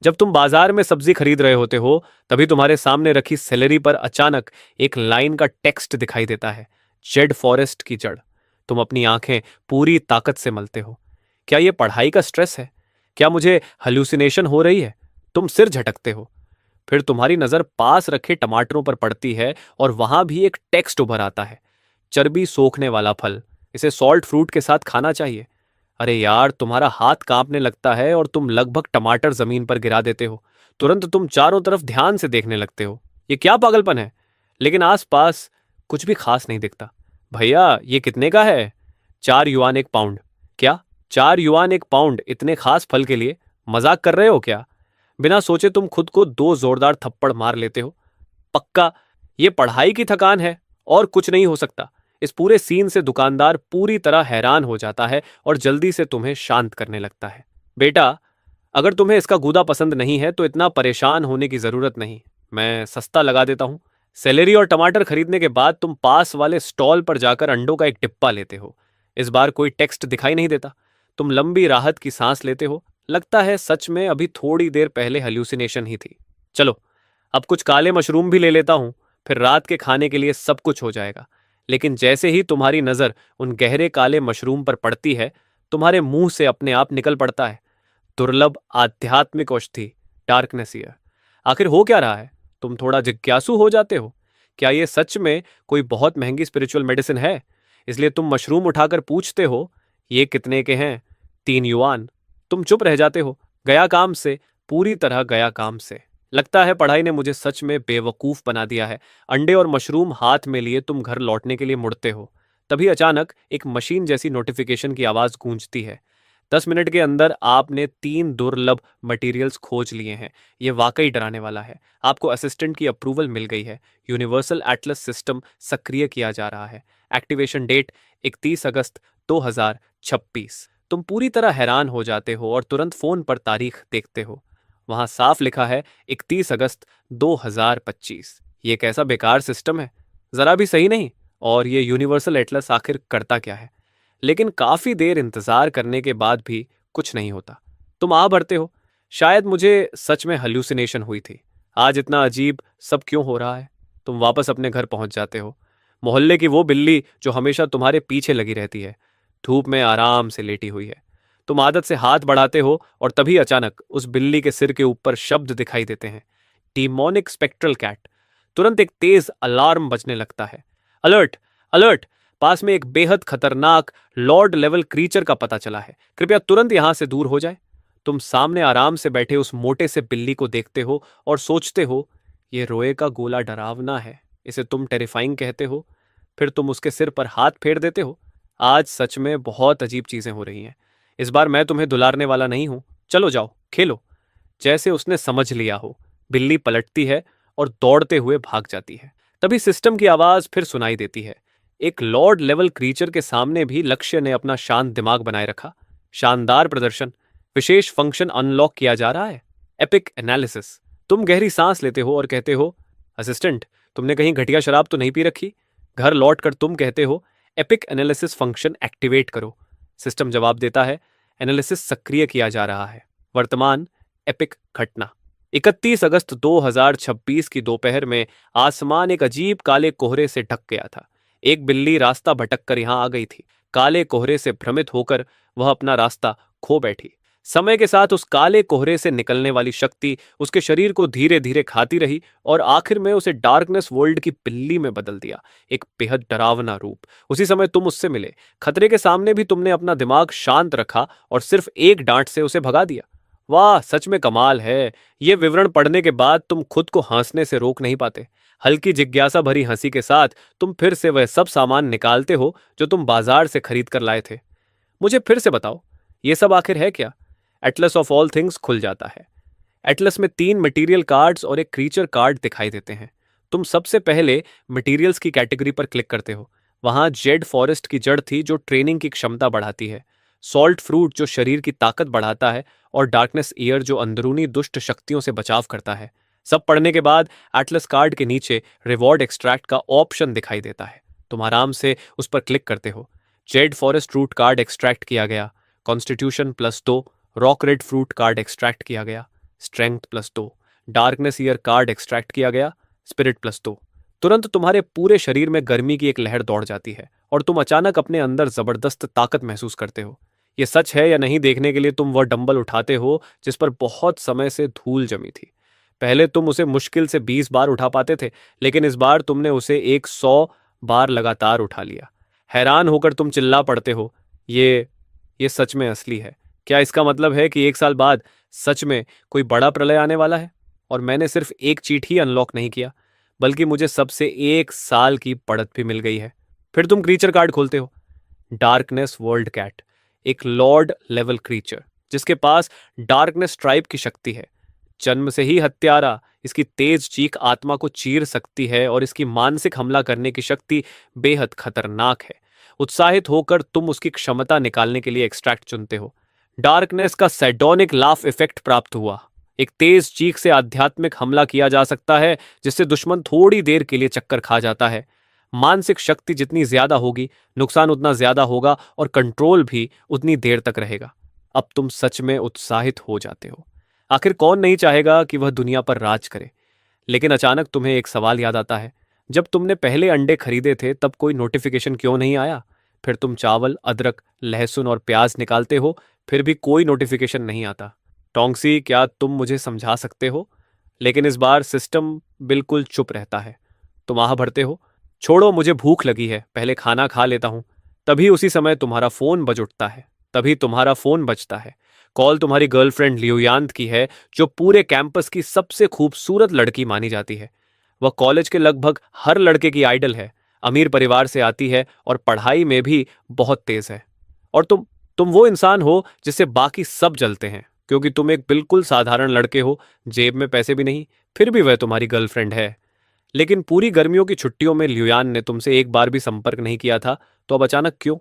जब तुम बाजार में सब्जी खरीद रहे होते हो, तभी तुम्हारे सामने रखी सेलेरी पर अचानक एक लाइन का टेक्स्ट दिखाई देता है, जेड फॉरेस्ट की जड़। तुम अपनी आंखें पूरी ताकत से मलते हो। क्या यह पढ़ाई का स्ट्रेस है? क्या मुझे हल्यूसिनेशन हो रही है? तुम सिर झटकते हो। फिर तुम्हारी नजर पास रखे टमाटरों पर पड़ती है और वहां भी एक टेक्स्ट उभर आता है, चर्बी सोखने वाला फल, इसे सॉल्ट फ्रूट के साथ खाना चाहिए। अरे यार, तुम्हारा हाथ कांपने लगता है और तुम लगभग टमाटर जमीन पर गिरा देते हो। तुरंत तुम चारों तरफ ध्यान से देखने लगते हो। ये क्या पागलपन है? लेकिन आसपास कुछ भी खास नहीं दिखता। भैया, ये कितने का है? 4 युआन 1 पाउंड। क्या? 4 युआन 1 पाउंड इतने खास फल के लिए? मजाक कर रहे हो क्या? बिना सोचे तुम खुद को 2 जोरदार थप्पड़ मार लेते हो। पक्का ये पढ़ाई की थकान है और कुछ नहीं हो सकता। इस पूरे सीन से दुकानदार पूरी तरह हैरान हो जाता है और जल्दी से तुम्हें शांत करने लगता है। बेटा, अगर तुम्हें इसका गूदा पसंद नहीं है तो इतना परेशान होने की जरूरत नहीं। मैं सस्ता लगा देता हूँ। सेलेरी और टमाटर खरीदने के बाद तुम पास वाले स्टॉल पर जाकर अंडों का एक डिब्बा लेते हो। इस बार कोई टेक्स्ट दिखाई नहीं देता। तुम लंबी राहत की सांस लेते हो। लगता है सच में अभी थोड़ी देर पहले हेल्यूसिनेशन ही थी। चलो, अब कुछ काले मशरूम भी ले लेता हूं, फिर रात के खाने के लिए सब कुछ हो जाएगा। लेकिन जैसे ही तुम्हारी नजर उन गहरे काले मशरूम पर पड़ती है, तुम्हारे मुंह से अपने आप निकल पड़ता है, दुर्लभ आध्यात्मिक औषधि, डार्कनेस ईयर। आखिर हो क्या रहा है? तुम थोड़ा जिज्ञासु हो जाते हो। क्या ये सच में कोई बहुत महंगी स्पिरिचुअल मेडिसिन है? इसलिए तुम मशरूम उठाकर पूछते हो, ये कितने के हैं? 3 युआन। तुम चुप रह जाते हो। गया काम से, पूरी तरह गया काम से। लगता है पढ़ाई ने मुझे सच में बेवकूफ बना दिया है। अंडे और मशरूम हाथ में लिए तुम घर लौटने के लिए मुड़ते हो। तभी अचानक एक मशीन जैसी नोटिफिकेशन की आवाज गूंजती है। 10 मिनट के अंदर आपने 3 दुर्लभ मटेरियल्स खोज लिए हैं। ये वाकई डराने वाला है। आपको असिस्टेंट की अप्रूवल मिल गई है। यूनिवर्सल एटलस सिस्टम सक्रिय किया जा रहा है। एक्टिवेशन डेट 31 अगस्त 2026। तुम पूरी तरह हैरान हो जाते हो और तुरंत फोन पर तारीख देखते हो। वहां साफ लिखा है 31 अगस्त 2025। ये कैसा बेकार सिस्टम है, जरा भी सही नहीं। और ये यूनिवर्सल एटलस आखिर करता क्या है? लेकिन काफी देर इंतजार करने के बाद भी कुछ नहीं होता। तुम आ भरते हो, शायद मुझे सच में हल्यूसिनेशन हुई थी। आज इतना अजीब सब क्यों हो रहा है? तुम वापस अपने घर पहुंच जाते हो। मोहल्ले की वो बिल्ली जो हमेशा तुम्हारे पीछे लगी रहती है, धूप में आराम से लेटी हुई है। तुम आदत से हाथ बढ़ाते हो और तभी अचानक उस बिल्ली के सिर के ऊपर शब्द दिखाई देते हैं, डीमोनिक स्पेक्ट्रल कैट। तुरंत एक तेज अलार्म बजने लगता है। अलर्ट! अलर्ट! पास में एक बेहद खतरनाक लॉर्ड लेवल क्रीचर का पता चला है। कृपया तुरंत यहां से दूर हो जाए। तुम सामने आराम से बैठे उस मोटे से बिल्ली को देखते हो और सोचते हो, ये रोए का गोला डरावना है, इसे तुम टेरिफाइंग कहते हो। फिर तुम उसके सिर पर हाथ फेर देते हो। आज सच में बहुत अजीब चीजें हो रही हैं। इस बार मैं तुम्हें दुलारने वाला नहीं हूं। चलो जाओ, खेलो। जैसे उसने समझ लिया हो, बिल्ली पलटती है और दौड़ते हुए भाग जाती है। तभी सिस्टम की आवाज फिर सुनाई देती है। एक लॉर्ड लेवल क्रीचर के सामने भी लक्ष्य ने अपना शांत दिमाग बनाए रखा। शानदार प्रदर्शन, विशेष फंक्शन अनलॉक किया जा रहा है, एपिक एनालिसिस। तुम गहरी सांस लेते हो और कहते हो, असिस्टेंट, तुमने कहीं घटिया शराब तो नहीं पी रखी? घर लौटकर तुम कहते हो, एपिक एनालिसिस फंक्शन एक्टिवेट करो। सिस्टम जवाब देता है, एनालिसिस सक्रिय किया जा रहा है। वर्तमान एपिक घटना। 31 अगस्त 2026 की दोपहर में आसमान एक अजीब काले कोहरे से ढक गया था। एक बिल्ली रास्ता भटक कर यहां आ गई थी। काले कोहरे से भ्रमित होकर वह अपना रास्ता खो बैठी। समय के साथ उस काले कोहरे से निकलने वाली शक्ति उसके शरीर को धीरे धीरे खाती रही और आखिर में उसे डार्कनेस वर्ल्ड की बिल्ली में बदल दिया। एक बेहद डरावना रूप। उसी समय तुम उससे मिले। खतरे के सामने भी तुमने अपना दिमाग शांत रखा और सिर्फ एक डांट से उसे भगा दिया। वाह, सच में कमाल है। ये विवरण पढ़ने के बाद तुम खुद को हंसने से रोक नहीं पाते। हल्की जिज्ञासा भरी हंसी के साथ तुम फिर से वह सब सामान निकालते हो जो तुम बाजार से खरीद कर लाए थे। मुझे फिर से बताओ, ये सब आखिर है क्या? एटलस ऑफ ऑल थिंग्स खुल जाता है। एटलस में 3 मटेरियल कार्ड्स और एक क्रीचर कार्ड दिखाई देते हैं। तुम सबसे पहले मटेरियल्स की कैटेगरी पर क्लिक करते हो। वहां जेड फॉरेस्ट की जड़ थी जो ट्रेनिंग की क्षमता बढ़ाती है, सॉल्ट फ्रूट जो शरीर की ताकत बढ़ाता है, और डार्कनेस ईयर जो अंदरूनी दुष्ट शक्तियों से बचाव करता है। सब पढ़ने के बाद एटलस कार्ड के नीचे रिवॉर्ड एक्सट्रैक्ट का ऑप्शन दिखाई देता है। तुम आराम से उस पर क्लिक करते हो। Z forest root card extract किया गया। Constitution +2 rock red fruit card extract किया गया। Strength +2, darkness year card extract किया गया, स्पिरिट +2। तुरंत तुम्हारे पूरे शरीर में गर्मी की एक लहर दौड़ जाती है और तुम अचानक अपने अंदर जबरदस्त ताकत महसूस करते हो। ये सच है या नहीं देखने के लिए तुम वह डंबल उठाते हो जिस पर बहुत समय से धूल जमी थी। पहले तुम उसे मुश्किल से 20 बार उठा पाते थे, लेकिन इस बार तुमने उसे 100 बार लगातार उठा लिया। हैरान होकर तुम चिल्ला पड़ते हो, ये ये सच में असली है। क्या इसका मतलब है कि 1 साल बाद सच में कोई बड़ा प्रलय आने वाला है? और मैंने सिर्फ एक चीट ही अनलॉक नहीं किया, बल्कि मुझे सबसे 1 साल की पड़त भी मिल गई है। फिर तुम क्रीचर कार्ड खोलते हो। डार्कनेस वर्ल्ड कैट, एक लॉर्ड लेवल क्रीचर जिसके पास डार्कनेस ट्राइब की शक्ति है। जन्म से ही हत्यारा, इसकी तेज चीख आत्मा को चीर सकती है और इसकी मानसिक हमला करने की शक्ति बेहद खतरनाक है। उत्साहित होकर तुम उसकी क्षमता निकालने के लिए एक्सट्रैक्ट चुनते हो। डार्कनेस का सैडोनिक लाफ इफेक्ट प्राप्त हुआ। एक तेज चीख से आध्यात्मिक हमला किया जा सकता है जिससे दुश्मन थोड़ी देर के लिए चक्कर खा जाता है। मानसिक शक्ति जितनी ज्यादा होगी, नुकसान उतना ज्यादा होगा और कंट्रोल भी उतनी देर तक रहेगा। अब तुम सच में उत्साहित हो जाते हो। आखिर कौन नहीं चाहेगा कि वह दुनिया पर राज करे? लेकिन अचानक तुम्हें एक सवाल याद आता है। जब तुमने पहले अंडे खरीदे थे तब कोई नोटिफिकेशन क्यों नहीं आया? फिर तुम चावल, अदरक, लहसुन और प्याज निकालते हो, फिर भी कोई नोटिफिकेशन नहीं आता। टोंगसी, क्या तुम मुझे समझा सकते हो? लेकिन इस बार सिस्टम बिल्कुल चुप रहता है। तुम आह भरते हो, छोड़ो, मुझे भूख लगी है, पहले खाना खा लेता हूं। तभी उसी समय तुम्हारा फोन बज उठता है। तभी तुम्हारा फोन बजता है। कॉल तुम्हारी गर्लफ्रेंड लियोयांत की है, जो पूरे कैंपस की सबसे खूबसूरत लड़की मानी जाती है। वह कॉलेज के लगभग हर लड़के की आइडल है, अमीर परिवार से आती है और पढ़ाई में भी बहुत तेज है। और तुम वो इंसान हो जिससे बाकी सब जलते हैं, क्योंकि तुम एक बिल्कुल साधारण लड़के हो, जेब में पैसे भी नहीं, फिर भी वह तुम्हारी गर्लफ्रेंड है। लेकिन पूरी गर्मियों की छुट्टियों में लियोयान ने तुमसे एक बार भी संपर्क नहीं किया था, तो अब अचानक क्यों?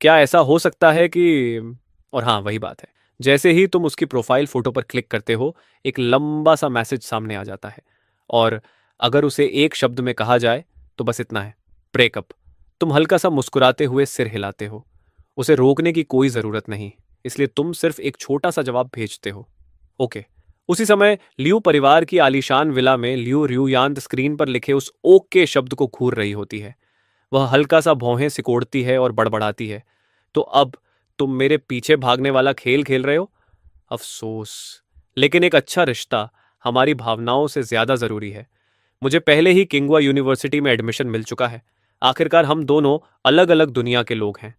क्या ऐसा हो सकता है कि... और हाँ, वही बात है, जैसे ही तुम उसकी प्रोफाइल फोटो पर क्लिक करते हो, एक लंबा सा मैसेज सामने आ जाता है। और अगर उसे एक शब्द में कहा जाए तो बस इतना है, ब्रेकअप। तुम हल्का सा मुस्कुराते हुए सिर हिलाते हो। उसे रोकने की कोई जरूरत नहीं, इसलिए तुम सिर्फ एक छोटा सा जवाब भेजते हो, ओके। उसी समय लियू परिवार की आलीशान विला में लियू रियूयांत स्क्रीन पर लिखे उस ओके शब्द को घूर रही होती है। वह हल्का सा भौहें सिकोड़ती है और बड़बड़ाती है, तो अब तुम मेरे पीछे भागने वाला खेल खेल रहे हो? अफसोस, लेकिन एक अच्छा रिश्ता हमारी भावनाओं से ज्यादा जरूरी है। मुझे पहले ही किंगवा यूनिवर्सिटी में एडमिशन मिल चुका है। आखिरकार हम दोनों अलग अलग दुनिया के लोग हैं।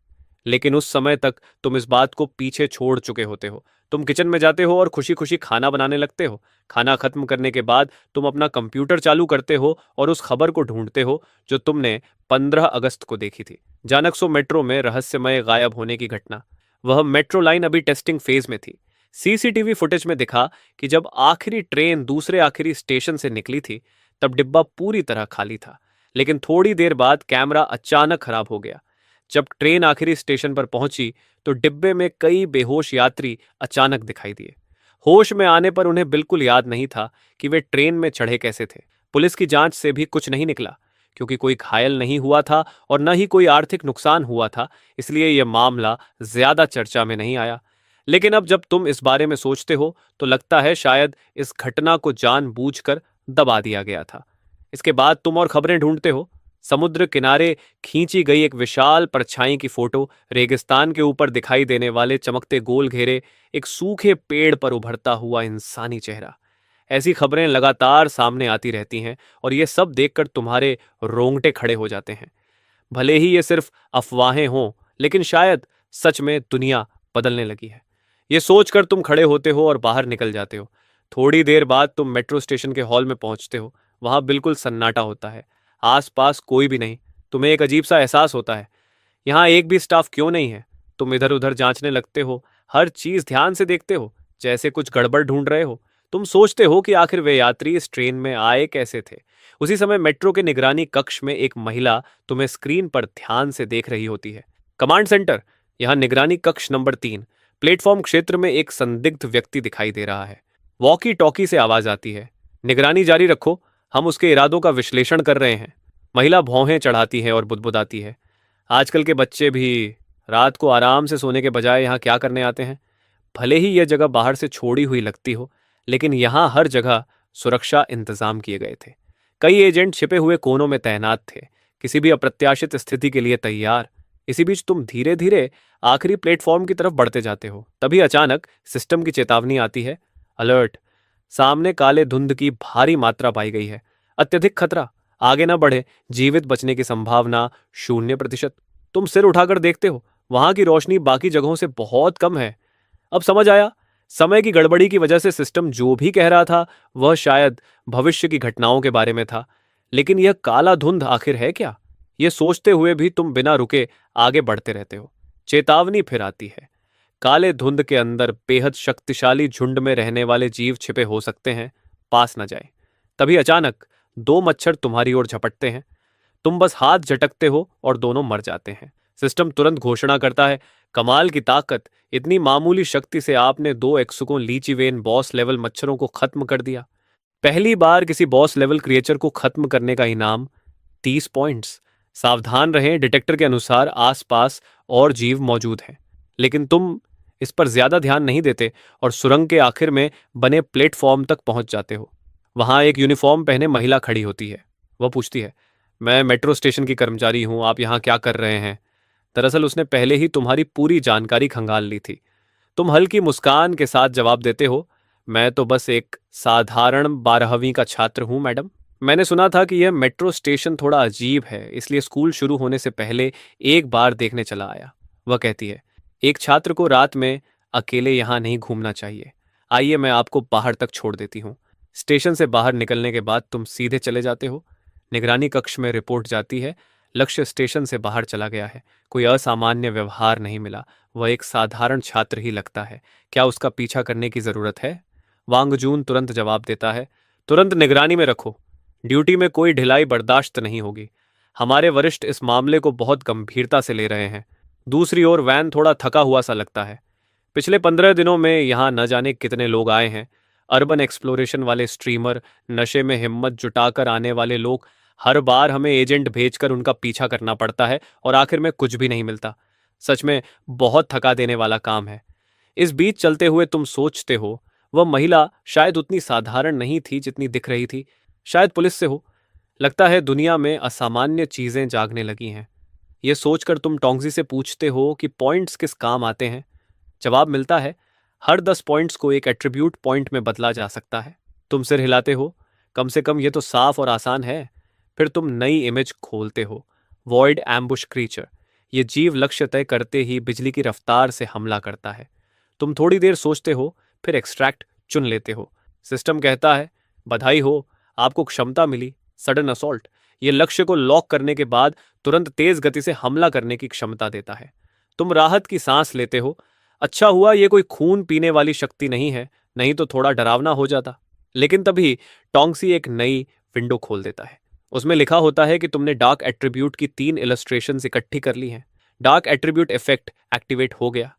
लेकिन उस समय तक तुम इस बात को पीछे छोड़ चुके होते हो। तुम किचन में जाते हो और खुशी खुशी खाना बनाने लगते हो। खाना खत्म करने के बाद तुम अपना कंप्यूटर चालू करते हो और उस खबर को ढूंढते हो जो तुमने 15 अगस्त को देखी थी, जानक्सो मेट्रो में रहस्यमय गायब होने की घटना। वह मेट्रो लाइन अभी टेस्टिंग फेज में थी। सीसीटीवी फुटेज में दिखा कि जब आखिरी ट्रेन दूसरे आखिरी स्टेशन से निकली थी, तब डिब्बा पूरी तरह खाली था। लेकिन थोड़ी देर बाद कैमरा अचानक खराब हो गया। जब ट्रेन आखिरी स्टेशन पर पहुंची तो डिब्बे में कई बेहोश यात्री अचानक दिखाई दिए। होश में आने पर उन्हें बिल्कुल याद नहीं था कि वे ट्रेन में चढ़े कैसे थे। पुलिस की जांच से भी कुछ नहीं निकला, क्योंकि कोई घायल नहीं हुआ था और न ही कोई आर्थिक नुकसान हुआ था, इसलिए यह मामला ज्यादा चर्चा में नहीं आया। लेकिन अब जब तुम इस बारे में सोचते हो तो लगता है शायद इस घटना को जानबूझकर दबा दिया गया था। इसके बाद तुम और खबरें ढूंढते हो। समुद्र किनारे खींची गई एक विशाल परछाई की फोटो, रेगिस्तान के ऊपर दिखाई देने वाले चमकते गोल घेरे, एक सूखे पेड़ पर उभरता हुआ इंसानी चेहरा। ऐसी खबरें लगातार सामने आती रहती हैं और ये सब देखकर तुम्हारे रोंगटे खड़े हो जाते हैं। भले ही ये सिर्फ अफवाहें हों, लेकिन शायद सच में दुनिया बदलने लगी है। ये सोचकर तुम खड़े होते हो और बाहर निकल जाते हो। थोड़ी देर बाद तुम मेट्रो स्टेशन के हॉल में पहुंचते हो। वहां बिल्कुल सन्नाटा होता है, आसपास कोई भी नहीं। तुम्हें एक अजीब सा एहसास होता है, यहाँ एक भी स्टाफ क्यों नहीं है? तुम इधर उधर जांचने लगते हो, हर चीज ध्यान से देखते हो, जैसे कुछ गड़बड़ ढूंढ रहे हो। तुम सोचते हो कि आखिर वे यात्री इस ट्रेन में आए कैसे थे। उसी समय मेट्रो के निगरानी कक्ष में एक महिला तुम्हें स्क्रीन पर ध्यान से देख रही होती है। कमांड सेंटर, यहाँ निगरानी कक्ष नंबर 3, प्लेटफॉर्म क्षेत्र में एक संदिग्ध व्यक्ति दिखाई दे रहा है। वॉकी टॉकी से आवाज आती है, निगरानी जारी रखो, हम उसके इरादों का विश्लेषण कर रहे हैं। महिला भौहें चढ़ाती है और बुदबुदाती है, आजकल के बच्चे भी रात को आराम से सोने के बजाय यहाँ क्या करने आते हैं? भले ही यह जगह बाहर से छोड़ी हुई लगती हो, लेकिन यहाँ हर जगह सुरक्षा इंतजाम किए गए थे। कई एजेंट छिपे हुए कोनों में तैनात थे, किसी भी अप्रत्याशित स्थिति के लिए तैयार। इसी बीच तुम धीरे धीरे आखिरी प्लेटफॉर्म की तरफ बढ़ते जाते हो। तभी अचानक सिस्टम की चेतावनी आती है, अलर्ट, सामने काले धुंध की भारी मात्रा पाई गई है, अत्यधिक खतरा, आगे न बढ़े, जीवित बचने की संभावना 0%। तुम सिर उठाकर देखते हो, वहां की रोशनी बाकी जगहों से बहुत कम है। अब समझ आया, समय की गड़बड़ी की वजह से सिस्टम जो भी कह रहा था वह शायद भविष्य की घटनाओं के बारे में था। लेकिन यह काला धुंध आखिर है क्या? यह सोचते हुए भी तुम बिना रुके आगे बढ़ते रहते हो। चेतावनी फिर आती है, काले धुंध के अंदर बेहद शक्तिशाली झुंड में रहने वाले जीव छिपे हो सकते हैं, पास न जाए। तभी अचानक 2 मच्छर तुम्हारी ओर झपटते हैं। तुम बस हाथ झटकते हो और दोनों मर जाते हैं। सिस्टम तुरंत घोषणा करता है, कमाल की ताकत, इतनी मामूली शक्ति से आपने 2 एक्सुकों लीची वेन बॉस लेवल मच्छरों को खत्म कर दिया। पहली बार किसी बॉस लेवल क्रिएचर को खत्म करने का इनाम 30 पॉइंट्स। सावधान रहें, डिटेक्टर के अनुसार आसपास और जीव मौजूद हैं। लेकिन तुम इस पर ज्यादा ध्यान नहीं देते और सुरंग के आखिर में बने प्लेटफॉर्म तक पहुंच जाते हो। वहां एक यूनिफॉर्म पहने महिला खड़ी होती है। वह पूछती है, मैं मेट्रो स्टेशन की कर्मचारी हूं, आप यहाँ क्या कर रहे हैं? दरअसल उसने पहले ही तुम्हारी पूरी जानकारी खंगाल ली थी। तुम हल्की मुस्कान के साथ जवाब देते हो, मैं तो बस एक साधारण 12वीं का छात्र हूं मैडम। मैंने सुना था कि यह मेट्रो स्टेशन थोड़ा अजीब है, इसलिए स्कूल शुरू होने से पहले एक बार देखने चला आया। वह कहती है, एक छात्र को रात में अकेले यहाँ नहीं घूमना चाहिए। आइए मैं आपको बाहर तक छोड़ देती हूँ। स्टेशन से बाहर निकलने के बाद तुम सीधे चले जाते हो। निगरानी कक्ष में रिपोर्ट जाती है, लक्ष्य स्टेशन से बाहर चला गया है, कोई असामान्य व्यवहार नहीं मिला, वह एक साधारण छात्र ही लगता है, क्या उसका पीछा करने की जरूरत है? वांगजून तुरंत जवाब देता है, तुरंत निगरानी में रखो, ड्यूटी में कोई ढिलाई बर्दाश्त नहीं होगी। हमारे वरिष्ठ इस मामले को बहुत गंभीरता से ले रहे हैं। दूसरी ओर वैन थोड़ा थका हुआ सा लगता है। पिछले 15 दिनों में यहाँ न जाने कितने लोग आए हैं। अर्बन एक्सप्लोरेशन वाले स्ट्रीमर, नशे में हिम्मत जुटाकर आने वाले लोग, हर बार हमें एजेंट भेजकर उनका पीछा करना पड़ता है और आखिर में कुछ भी नहीं मिलता। सच में बहुत थका देने वाला काम है। इस बीच चलते हुए तुम सोचते हो, वह महिला शायद उतनी साधारण नहीं थी जितनी दिख रही थी। शायद पुलिस से हो। लगता है दुनिया में असामान्य चीजें जागने लगी हैं। यह सोचकर तुम टोंगजी से पूछते हो कि पॉइंट्स किस काम आते हैं। जवाब मिलता है, हर 10 पॉइंट्स को एक एट्रीब्यूट पॉइंट में बदला जा सकता है। तुम सिर हिलाते हो, कम से कम यह तो साफ और आसान है। फिर तुम नई इमेज खोलते हो, वॉइड एम्बुश क्रीचर। यह जीव लक्ष्य तय करते ही बिजली की रफ्तार से हमला करता है। तुम थोड़ी देर सोचते हो, फिर एक्सट्रैक्ट चुन लेते हो। सिस्टम कहता है, बधाई हो, आपको क्षमता मिली, सडन असॉल्ट। यह लक्ष्य को लॉक करने के बाद तुरंत तेज गति से हमला करने की क्षमता देता है। तुम राहत की सांस लेते हो, अच्छा हुआ यह कोई खून पीने वाली शक्ति नहीं है, नहीं तो थोड़ा डरावना हो जाता। लेकिन तभी टोंगसी एक नई विंडो खोल देता है। उसमें लिखा होता है कि तुमने डार्क एट्रीब्यूट की 3 इलस्ट्रेशंस इकट्ठी कर ली हैं। डार्क एट्रीब्यूट इफेक्ट एक्टिवेट हो गया।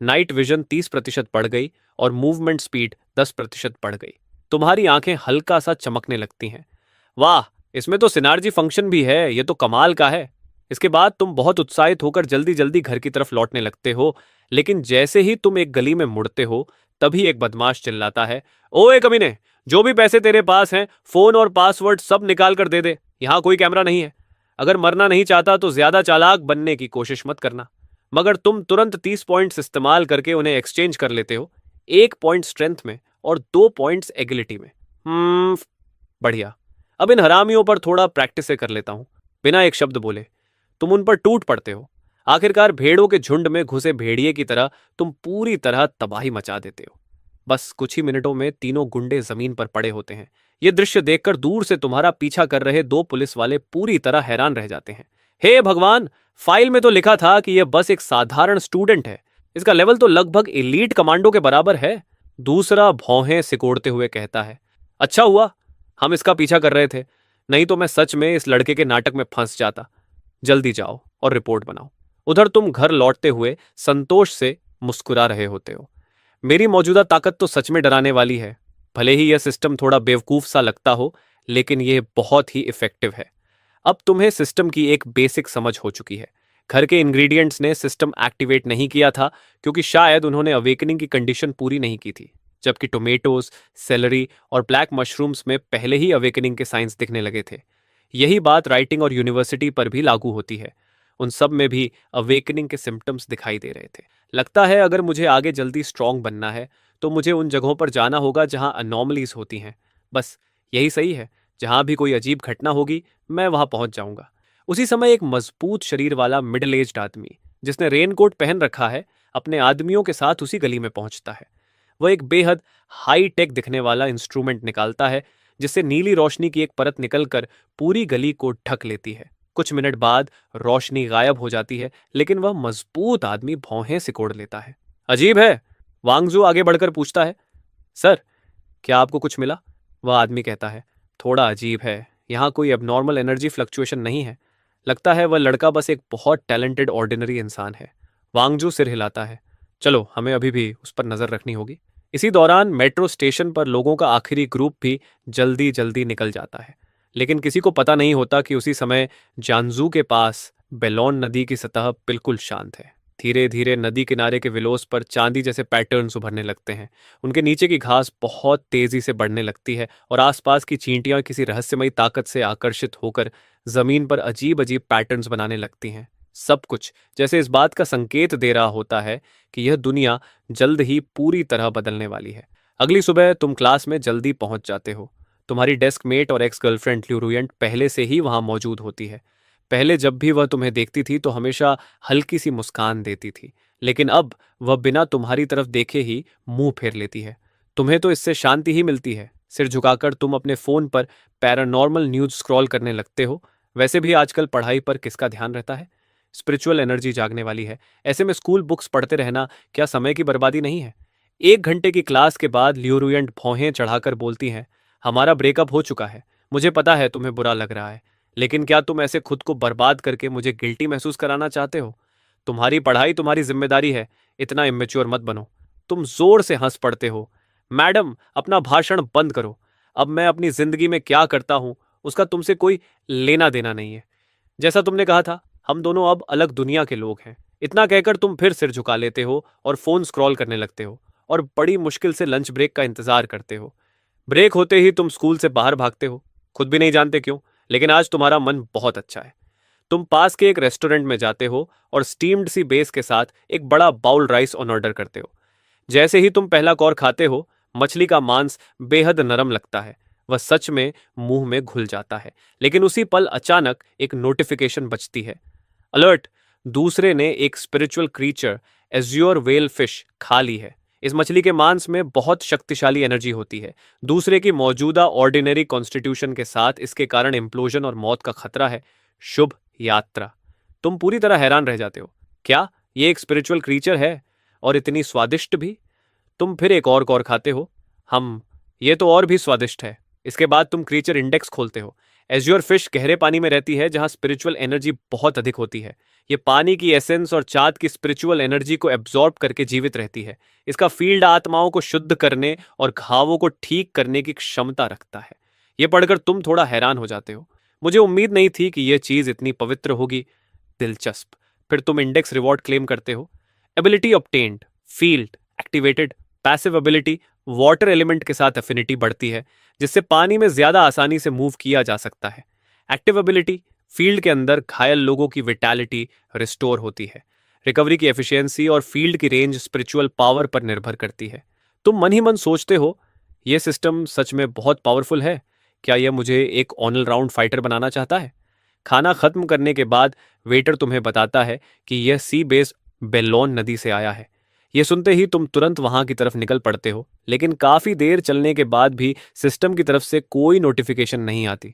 नाइट विजन 30% बढ़ गई और मूवमेंट स्पीड 10% बढ़ गई। तुम्हारी आंखें हल्का सा चमकने लगती हैं। वाह, इसमें तो सिनार्जी फंक्शन भी है, यह तो कमाल का है। इसके बाद तुम बहुत उत्साहित होकर जल्दी जल्दी घर की तरफ लौटने लगते हो। लेकिन जैसे ही तुम एक गली में मुड़ते हो, तभी एक बदमाश चिल्लाता है, ओए कमीने, जो भी पैसे तेरे पास हैं, फोन और पासवर्ड सब निकाल कर दे दे। यहां कोई कैमरा नहीं है। अगर मरना नहीं चाहता तो ज्यादा चालाक बनने की कोशिश मत करना। मगर तुम तुरंत 30 पॉइंट्स इस्तेमाल करके उन्हें एक्सचेंज कर लेते हो, 1 पॉइंट स्ट्रेंथ में और 2 पॉइंट्स एगिलिटी में। बढ़िया। अब इन हरामियों पर थोड़ा प्रैक्टिस से कर लेता हूं। बिना एक शब्द बोले तुम उन पर टूट पड़ते हो। आखिरकार भेड़ों के झुंड में घुसे भेड़िए की तरह तुम पूरी तरह तबाही मचा देते हो। बस कुछ ही मिनटों में तीनों गुंडे जमीन पर पड़े होते हैं। यह दृश्य देखकर दूर से तुम्हारा पीछा कर रहे 2 पुलिस वाले पूरी तरह हैरान रह जाते हैं। हे भगवान, फाइल में तो लिखा था कि यह बस एक साधारण स्टूडेंट है, इसका लेवल तो लगभग एलीट कमांडो के बराबर है। दूसरा भौहें सिकोड़ते हुए कहता है, अच्छा हुआ हम इसका पीछा कर रहे थे, नहीं तो मैं सच में इस लड़के के नाटक में फंस जाता। जल्दी जाओ और रिपोर्ट बनाओ। उधर तुम घर लौटते हुए संतोष से मुस्कुरा रहे होते हो। मेरी मौजूदा ताकत तो सच में डराने वाली है। भले ही यह सिस्टम थोड़ा बेवकूफ सा लगता हो, लेकिन यह बहुत ही इफेक्टिव है। अब तुम्हें सिस्टम की एक बेसिक समझ हो चुकी है। घर के इंग्रेडिएंट्स ने सिस्टम एक्टिवेट नहीं किया था क्योंकि शायद उन्होंने अवेकनिंग की कंडीशन पूरी नहीं की थी। जबकि टोमेटोज, सेलरी और ब्लैक मशरूम्स में पहले ही अवेकनिंग के साइंस दिखने लगे थे। यही बात राइटिंग और यूनिवर्सिटी पर भी लागू होती है। उन सब में भी अवेकनिंग के सिम्टम्स दिखाई दे रहे थे। लगता है अगर मुझे आगे जल्दी स्ट्रांग बनना है तो मुझे उन जगहों पर जाना होगा जहां अनॉमलीज होती हैं। बस यही सही है। जहां भी कोई अजीब घटना होगी मैं वहां पहुंच जाऊंगा। उसी समय एक मजबूत शरीर वाला मिडिल एज्ड आदमी जिसने रेनकोट पहन रखा है अपने आदमियों के साथ उसी गली में पहुंचता है। वह एक बेहद हाई टेक दिखने वाला इंस्ट्रूमेंट निकालता है जिससे नीली रोशनी की एक परत निकलकर पूरी गली को ढक लेती है। कुछ मिनट बाद रोशनी गायब हो जाती है लेकिन वह मजबूत आदमी भौहें सिकोड़ लेता है। अजीब है, वांगजू आगे बढ़कर पूछता है। सर, क्या आपको कुछ मिला? वह आदमी कहता है, थोड़ा अजीब है, यहाँ कोई एबनॉर्मल एनर्जी फ्लक्चुएशन नहीं है। लगता है वह लड़का बस एक बहुत टैलेंटेड ऑर्डिनरी इंसान है। वांगजू सिर हिलाता है। चलो, हमें अभी भी उस पर नजर रखनी होगी। इसी दौरान मेट्रो स्टेशन पर लोगों का आखिरी ग्रुप भी जल्दी जल्दी निकल जाता है, लेकिन किसी को पता नहीं होता कि उसी समय जानजू के पास बेलोन नदी की सतह बिल्कुल शांत है। धीरे धीरे नदी किनारे के विलोस पर चांदी जैसे पैटर्न्स उभरने लगते हैं। उनके नीचे की घास बहुत तेजी से बढ़ने लगती है और आसपास की चींटियां किसी रहस्यमयी ताकत से आकर्षित होकर जमीन पर अजीब अजीब पैटर्न्स बनाने लगती हैं। सब कुछ जैसे इस बात का संकेत दे रहा होता है कि यह दुनिया जल्द ही पूरी तरह बदलने वाली है। अगली सुबह तुम क्लास में जल्दी पहुंच जाते हो। तुम्हारी डेस्क मेट और एक्स गर्लफ्रेंड ल्यूरुयंट पहले से ही वहां मौजूद होती है। पहले जब भी वह तुम्हें देखती थी तो हमेशा हल्की सी मुस्कान देती थी, लेकिन अब वह बिना तुम्हारी तरफ देखे ही मुंह फेर लेती है। तुम्हें तो इससे शांति ही मिलती है। सिर झुकाकर तुम अपने फोन पर पैरानॉर्मल न्यूज स्क्रॉल करने लगते हो। वैसे भी आजकल पढ़ाई पर किसका ध्यान रहता है? स्पिरिचुअल एनर्जी जागने वाली है। ऐसे में स्कूल बुक्स पढ़ते रहना क्या समय की बर्बादी नहीं है? 1 घंटे की क्लास के बाद ल्यूरुयंट भौहें चढ़ाकर बोलती हैं, हमारा ब्रेकअप हो चुका है। मुझे पता है तुम्हें बुरा लग रहा है, लेकिन क्या तुम ऐसे खुद को बर्बाद करके मुझे गिल्टी महसूस कराना चाहते हो? तुम्हारी पढ़ाई तुम्हारी जिम्मेदारी है, इतना इमेच्योर मत बनो। तुम जोर से हंस पड़ते हो। मैडम, अपना भाषण बंद करो। अब मैं अपनी जिंदगी में क्या करता हूं उसका तुमसे कोई लेना देना नहीं है। जैसा तुमने कहा था, हम दोनों अब अलग दुनिया के लोग हैं। इतना कहकर तुम फिर सिर झुका लेते हो और फोन स्क्रॉल करने लगते हो और बड़ी मुश्किल से लंच ब्रेक का इंतजार करते हो। ब्रेक होते ही तुम स्कूल से बाहर भागते हो, खुद भी नहीं जानते क्यों, लेकिन आज तुम्हारा मन बहुत अच्छा है। तुम पास के एक रेस्टोरेंट में जाते हो और स्टीम्ड सी बेस के साथ एक बड़ा बाउल राइस ऑन ऑर्डर करते हो। जैसे ही तुम पहला कौर खाते हो, मछली का मांस बेहद नरम लगता है। वह सच में मुंह में घुल जाता है, लेकिन उसी पल अचानक एक नोटिफिकेशन बजती है। अलर्ट! दूसरे ने एक spiritual creature azure well fish खा ली है। इस मछली के मांस में बहुत शक्तिशाली एनर्जी होती है। दूसरे की मौजूदा ऑर्डिनरी कॉन्स्टिट्यूशन के साथ इसके कारण इम्प्लोजन और मौत का खतरा है। शुभ यात्रा। तुम पूरी तरह हैरान रह जाते हो। क्या ये एक स्पिरिचुअल क्रीचर है, और इतनी स्वादिष्ट भी? तुम फिर एक और कौर खाते हो। हम ये तो और भी स्वादिष्ट है। इसके बाद तुम क्रीचर इंडेक्स खोलते हो। एज्योर फिश गहरे पानी में रहती है जहां स्पिरिचुअल एनर्जी बहुत अधिक होती है। ये पानी की एसेंस और चाँद की स्पिरिचुअल एनर्जी को एब्जॉर्ब करके जीवित रहती है। इसका फील्ड आत्माओं को शुद्ध करने और घावों को ठीक करने की क्षमता रखता है। ये पढ़कर तुम थोड़ा हैरान हो जाते हो। मुझे उम्मीद नहीं थी कि यह चीज इतनी पवित्र होगी। दिलचस्प। फिर तुम इंडेक्स रिवॉर्ड क्लेम करते हो। Ability obtained, field activated, passive ability, water element के साथ एफिनिटी बढ़ती है जिससे पानी में ज्यादा आसानी से मूव किया जा सकता है। एक्टिव एबिलिटी, फील्ड के अंदर घायल लोगों की विटैलिटी रिस्टोर होती है। रिकवरी की एफिशिएंसी और फील्ड की रेंज स्पिरिचुअल पावर पर निर्भर करती है। तुम मन ही मन सोचते हो, यह सिस्टम सच में बहुत पावरफुल है। क्या यह मुझे एक ऑल राउंड फाइटर बनाना चाहता है? खाना खत्म करने के बाद वेटर तुम्हें बताता है कि यह सी बेस बेलोन नदी से आया है। यह सुनते ही तुम तुरंत वहां की तरफ निकल पड़ते हो, लेकिन काफी देर चलने के बाद भी सिस्टम की तरफ से कोई नोटिफिकेशन नहीं आती।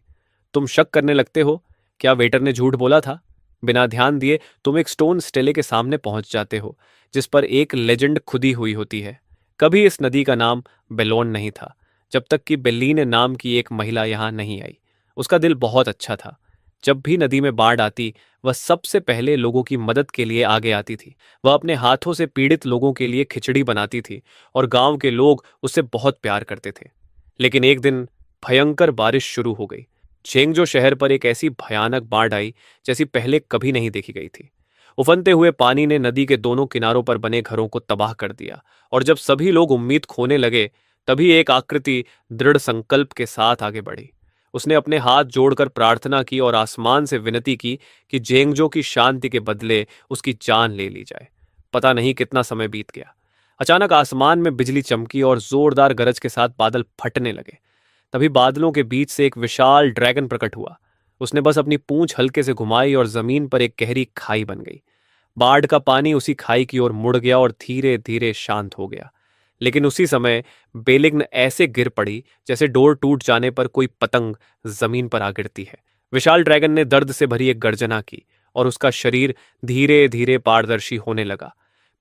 तुम शक करने लगते हो, क्या वेटर ने झूठ बोला था? बिना ध्यान दिए तुम एक स्टोन स्टेले के सामने पहुंच जाते हो जिस पर एक लेजेंड खुदी हुई होती है। कभी इस नदी का नाम बेलोन नहीं था जब तक कि बेलीन नाम की एक महिला यहां नहीं आई। उसका दिल बहुत अच्छा था। जब भी नदी में बाढ़ आती, वह सबसे पहले लोगों की मदद के लिए आगे आती थी। वह अपने हाथों से पीड़ित लोगों के लिए खिचड़ी बनाती थी और गांव के लोग उससे बहुत प्यार करते थे। लेकिन एक दिन भयंकर बारिश शुरू हो गई। चेंगजो शहर पर एक ऐसी भयानक बाढ़ आई जैसी पहले कभी नहीं देखी गई थी। उफनते हुए पानी ने नदी के दोनों किनारों पर बने घरों को तबाह कर दिया, और जब सभी लोग उम्मीद खोने लगे, तभी एक आकृति दृढ़ संकल्प के साथ आगे बढ़ी। उसने अपने हाथ जोड़कर प्रार्थना की और आसमान से विनती की कि जेंगजो की शांति के बदले उसकी जान ले ली जाए। पता नहीं कितना समय बीत गया। अचानक आसमान में बिजली चमकी और जोरदार गरज के साथ बादल फटने लगे। तभी बादलों के बीच से एक विशाल ड्रैगन प्रकट हुआ। उसने बस अपनी पूंछ हल्के से घुमाई और जमीन पर एक गहरी खाई बन गई। बाढ़ का पानी उसी खाई की ओर मुड़ गया और धीरे धीरे शांत हो गया। लेकिन उसी समय बेलिग्न ऐसे गिर पड़ी जैसे डोर टूट जाने पर कोई पतंग जमीन पर आ गिरती है। विशाल ड्रैगन ने दर्द से भरी एक गर्जना की और उसका शरीर धीरे धीरे पारदर्शी होने लगा।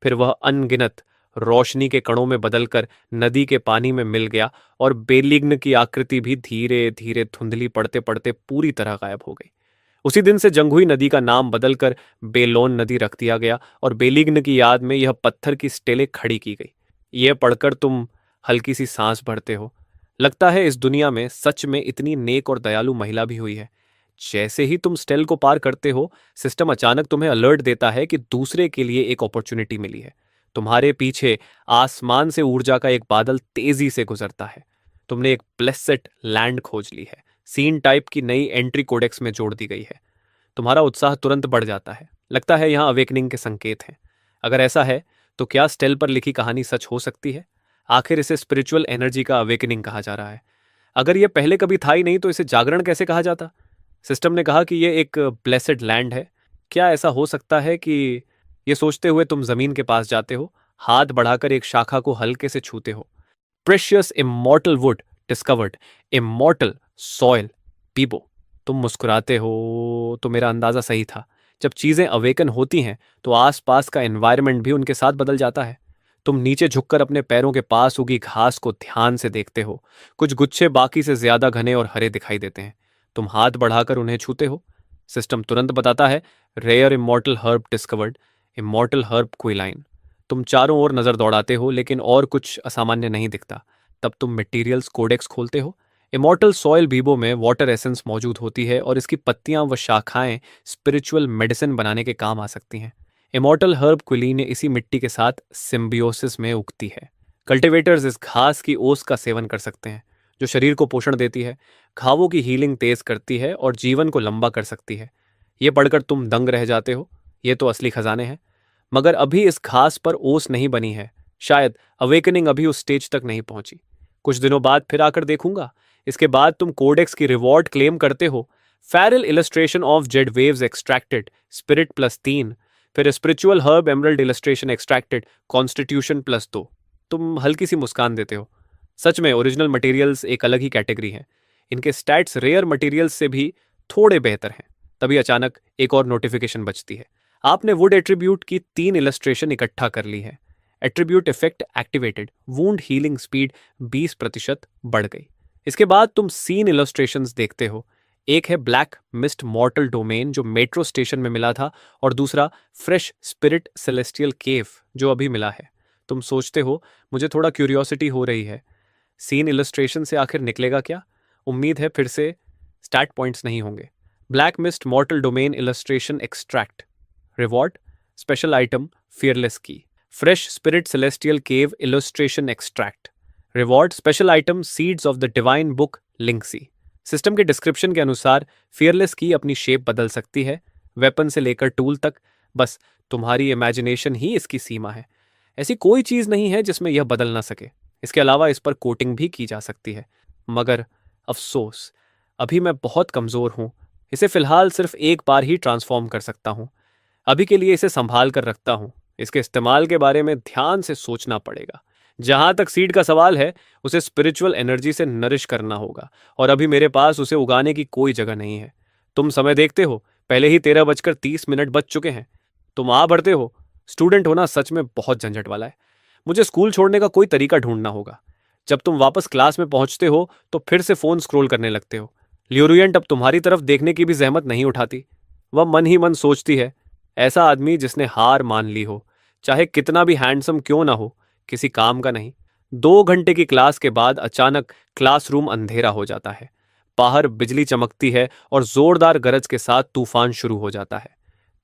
फिर वह अनगिनत रोशनी के कणों में बदलकर नदी के पानी में मिल गया और बेलिग्न की आकृति भी धीरे धीरे धुंधली पड़ते पड़ते पूरी तरह गायब हो गई। उसी दिन से जंगहुई नदी का नाम बदलकर बेलोन नदी रख दिया गया और बेलिग्न की याद में यह पत्थर की स्टेलें खड़ी की गई। यह पढ़कर तुम हल्की सी सांस भरते हो। लगता है इस दुनिया में सच में इतनी नेक और दयालु महिला भी हुई है। जैसे ही तुम स्टेल को पार करते हो, सिस्टम अचानक तुम्हें अलर्ट देता है कि दूसरे के लिए एक अपॉर्चुनिटी मिली है। तुम्हारे पीछे आसमान से ऊर्जा का एक बादल तेजी से गुजरता है। तुमने एक ब्लेसेड लैंड खोज ली है। सीन टाइप की नई एंट्री कोडेक्स में जोड़ दी गई है। तुम्हारा उत्साह तुरंत बढ़ जाता है। लगता है यहां अवेकनिंग के संकेत हैं। अगर ऐसा है तो क्या स्टेल पर लिखी कहानी सच हो सकती है? आखिर इसे स्पिरिचुअल एनर्जी का अवेकनिंग कहा जा रहा है। अगर यह पहले कभी था ही नहीं तो इसे जागरण कैसे कहा जाता? सिस्टम ने कहा कि यह एक ब्लेसेड लैंड है। क्या ऐसा हो सकता है कि ये सोचते हुए तुम जमीन के पास जाते हो, हाथ बढ़ाकर एक शाखा को हल्के से छूते हो। Precious immortal wood discovered, immortal soil पीबो। तुम मुस्कुराते हो तो मेरा अंदाजा सही था। जब चीजें अवेकन होती हैं तो आसपास का एनवायरनमेंट भी उनके साथ बदल जाता है। तुम नीचे झुककर अपने पैरों के पास उगी घास को ध्यान से देखते हो। कुछ गुच्छे बाकी से ज्यादा घने और हरे दिखाई देते हैं। तुम हाथ बढ़ाकर उन्हें छूते हो। सिस्टम तुरंत बताता है, rare immortal herb discovered, immortal herb क्विलाइन। तुम चारों ओर नजर दौड़ाते हो लेकिन और कुछ असामान्य नहीं दिखता। तब तुम मटेरियल्स कोडेक्स खोलते हो। इमॉर्टल सॉइल बीबो में वाटर एसेंस मौजूद होती है और इसकी पत्तियां व शाखाएं स्पिरिचुअल मेडिसिन बनाने के काम आ सकती हैं। इमॉर्टल हर्ब क्विलीन इसी मिट्टी के साथ सिम्बियोसिस में उगती है। कल्टीवेटर्स इस घास की ओस का सेवन कर सकते हैं, जो शरीर को पोषण देती है, घावों की हीलिंग तेज करती है और जीवन को लंबा कर सकती है। ये पढ़कर तुम दंग रह जाते हो। ये तो असली खजाने हैं। मगर अभी इस घास पर ओस नहीं बनी है। शायद अवेकनिंग अभी उस स्टेज तक नहीं पहुंची। कुछ दिनों बाद फिर आकर देखूंगा। इसके बाद तुम कोडेक्स की रिवॉर्ड क्लेम करते हो। Feral illustration of Z waves extracted, spirit +3। फिर spiritual herb emerald illustration extracted, constitution +2। तुम हल्की सी मुस्कान देते हो। सच में ओरिजिनल मटेरियल्स एक अलग ही कैटेगरी है। इनके स्टैट्स रेयर मटेरियल्स से भी थोड़े बेहतर हैं। तभी अचानक एक और नोटिफिकेशन बजती है। आपने वुड एट्रीब्यूट की 3 इलस्ट्रेशन इकट्ठा कर ली है। Attribute effect activated, wound healing speed 20% बढ़ गई। इसके बाद तुम सीन इलस्ट्रेशंस देखते हो। एक है ब्लैक मिस्ट मॉर्टल डोमेन जो मेट्रो स्टेशन में मिला था, और दूसरा फ्रेश स्पिरिट सेलेस्टियल केव जो अभी मिला है। तुम सोचते हो, मुझे थोड़ा क्यूरियोसिटी हो रही है, सीन इलस्ट्रेशन से आखिर निकलेगा क्या? उम्मीद है फिर से स्टैट पॉइंट्स नहीं होंगे। Black mist mortal domain illustration extract. Reward special item fearless की। Fresh spirit celestial cave illustration extract. Reward special item seeds of the divine book लिंक्सी। सिस्टम के डिस्क्रिप्शन के अनुसार फियरलेस की अपनी शेप बदल सकती है, वेपन से लेकर टूल तक। बस तुम्हारी इमेजिनेशन ही इसकी सीमा है। ऐसी कोई चीज नहीं है जिसमें यह बदल ना सके। इसके अलावा इस पर कोटिंग भी की जा सकती है। मगर अफसोस, अभी मैं बहुत कमजोर हूं। इसे फिलहाल सिर्फ एक बार ही ट्रांसफॉर्म कर सकता हूं। अभी के लिए इसे संभाल कर रखता हूं। इसके इस्तेमाल के बारे में ध्यान से सोचना पड़ेगा। जहां तक सीड का सवाल है, उसे स्पिरिचुअल एनर्जी से नरिश करना होगा, और अभी मेरे पास उसे उगाने की कोई जगह नहीं है। तुम समय देखते हो, पहले ही 13:30 बज चुके हैं। तुम आ बढ़ते हो। स्टूडेंट होना सच में बहुत झंझट वाला है। मुझे स्कूल छोड़ने का कोई तरीका ढूंढना होगा। जब तुम वापस क्लास में पहुंचते हो तो फिर से फोन स्क्रॉल करने लगते हो। ल्यूरियंट अब तुम्हारी तरफ देखने की भी जहमत नहीं उठाती। वह मन ही मन सोचती है, ऐसा आदमी जिसने हार मान ली हो, चाहे कितना भी हैंडसम क्यों ना हो, किसी काम का नहीं। 2 घंटे की क्लास के बाद अचानक क्लासरूम अंधेरा हो जाता है। बाहर बिजली चमकती है और जोरदार गरज के साथ तूफान शुरू हो जाता है।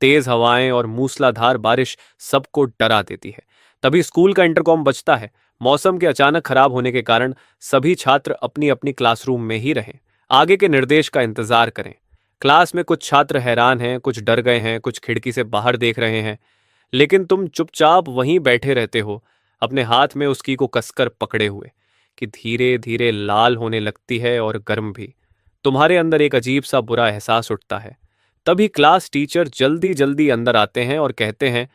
तेज हवाएं और मूसलाधार बारिश सबको डरा देती है। तभी स्कूल का इंटरकॉम बजता है। मौसम के अचानक खराब होने के कारण सभी छात्र अपनी अपनी क्लासरूम में ही रहें, आगे के निर्देश का इंतजार करें। क्लास में कुछ छात्र हैरान हैं, कुछ डर गए हैं, कुछ खिड़की से बाहर देख रहे हैं, लेकिन तुम चुपचाप वहीं बैठे रहते हो, अपने हाथ में उसकी को कसकर पकड़े हुए, कि धीरे धीरे लाल होने लगती है और गर्म भी। तुम्हारे अंदर एक अजीब सा बुरा एहसास उठता है। तभी क्लास टीचर जल्दी जल्दी अंदर आते हैं और कहते हैं,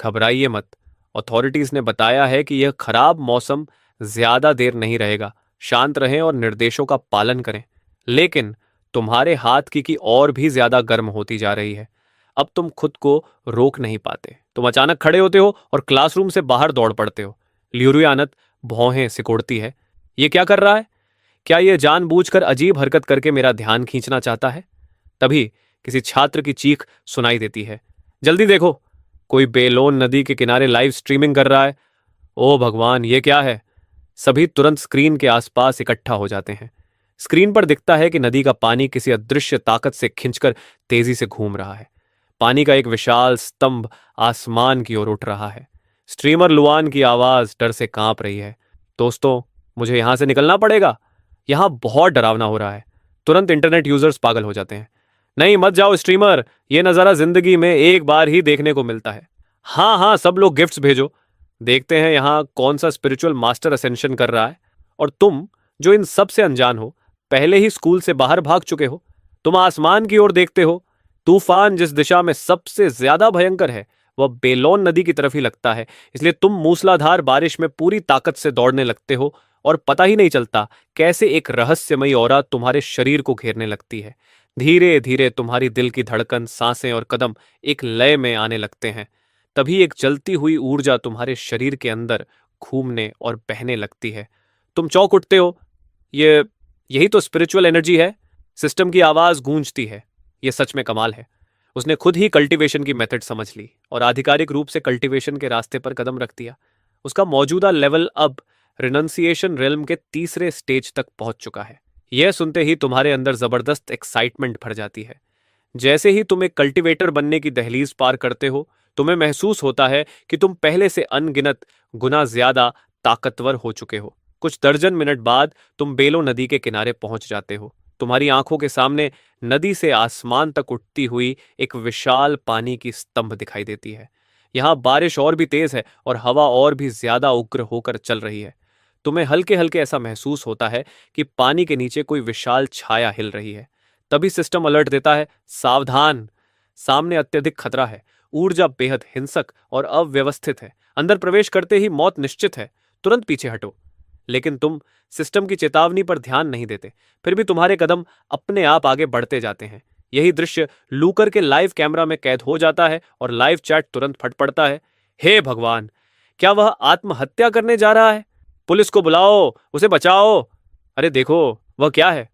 घबराइए मत, अथॉरिटीज ने बताया है कि यह खराब मौसम ज्यादा देर नहीं रहेगा, शांत रहें और निर्देशों का पालन करें। लेकिन तुम्हारे हाथ की और भी ज्यादा गर्म होती जा रही है। अब तुम खुद को रोक नहीं पाते। तुम अचानक खड़े होते हो और क्लासरूम से बाहर दौड़ पड़ते हो। लियुरियानत भौहें सिकोड़ती है। ये क्या कर रहा है? क्या यह जानबूझकर अजीब हरकत करके मेरा ध्यान खींचना चाहता है? तभी किसी छात्र की चीख सुनाई देती है, जल्दी देखो, कोई बेलोन नदी के किनारे लाइव स्ट्रीमिंग कर रहा है। ओ भगवान, ये क्या है? सभी तुरंत स्क्रीन के आसपास इकट्ठा हो जाते हैं। स्क्रीन पर दिखता है कि नदी का पानी किसी अदृश्य ताकत से खिंचकर तेजी से घूम रहा है। पानी का एक विशाल स्तंभ आसमान की ओर उठ रहा है। स्ट्रीमर लुआन की आवाज डर से कांप रही है, दोस्तों, मुझे यहां से निकलना पड़ेगा, यहां बहुत डरावना हो रहा है। तुरंत इंटरनेट यूजर्स पागल हो जाते हैं, नहीं मत जाओ स्ट्रीमर, यह नजारा जिंदगी में एक बार ही देखने को मिलता है। हाँ हाँ, सब लोग गिफ्ट्स भेजो, देखते हैं यहां कौन सा स्पिरिचुअल मास्टर असेंशन कर रहा है। और तुम जो इन सब से अनजान हो, पहले ही स्कूल से बाहर भाग चुके हो। तुम आसमान की ओर देखते हो। तूफान जिस दिशा में सबसे ज्यादा भयंकर है वह बेलोन नदी की तरफ ही लगता है, इसलिए तुम मूसलाधार बारिश में पूरी ताकत से दौड़ने लगते हो और पता ही नहीं चलता कैसे एक रहस्यमयी औरा तुम्हारे शरीर को घेरने लगती है। धीरे धीरे तुम्हारी दिल की धड़कन, सांसें और कदम एक लय में आने लगते हैं। तभी एक जलती हुई ऊर्जा तुम्हारे शरीर के अंदर घूमने और बहने लगती है। तुम चौंक उठते हो। ये यही तो स्पिरिचुअल एनर्जी है। सिस्टम की आवाज गूंजती है। यह सच में कमाल है। उसने खुद ही कल्टीवेशन की मेथड समझ ली और आधिकारिक रूप से कल्टीवेशन के रास्ते पर कदम रख दिया। उसका मौजूदा लेवल अब रिनंसिएशन रेल्म के तीसरे स्टेज तक पहुंच चुका है। यह सुनते ही तुम्हारे अंदर जबरदस्त एक्साइटमेंट भर जाती है। जैसे ही तुम एक कल्टीवेटर बनने की दहलीज पार करते हो, तुम्हें महसूस होता है कि तुम पहले से अनगिनत गुना ज्यादा ताकतवर हो चुके हो। कुछ दर्जन मिनट बाद तुम बेलो नदी के किनारे पहुंच जाते हो। तुम्हारी आंखों के सामने नदी से आसमान तक उठती हुई एक विशाल पानी की स्तंभ दिखाई देती है। यहां बारिश और भी तेज है और हवा और भी ज्यादा उग्र होकर चल रही है। तुम्हें हल्के हल्के ऐसा महसूस होता है कि पानी के नीचे कोई विशाल छाया हिल रही है। तभी सिस्टम अलर्ट देता है, सावधान, सामने अत्यधिक खतरा है। ऊर्जा बेहद हिंसक और अव्यवस्थित है। अंदर प्रवेश करते ही मौत निश्चित है। तुरंत पीछे हटो। लेकिन तुम सिस्टम की चेतावनी पर ध्यान नहीं देते। फिर भी तुम्हारे कदम अपने आप आगे बढ़ते जाते हैं। यही दृश्य लूकर के लाइव कैमरा में कैद हो जाता है और लाइव चैट तुरंत फट पड़ता है। हे भगवान, क्या वह आत्महत्या करने जा रहा है? पुलिस को बुलाओ, उसे बचाओ। अरे देखो, वह क्या है?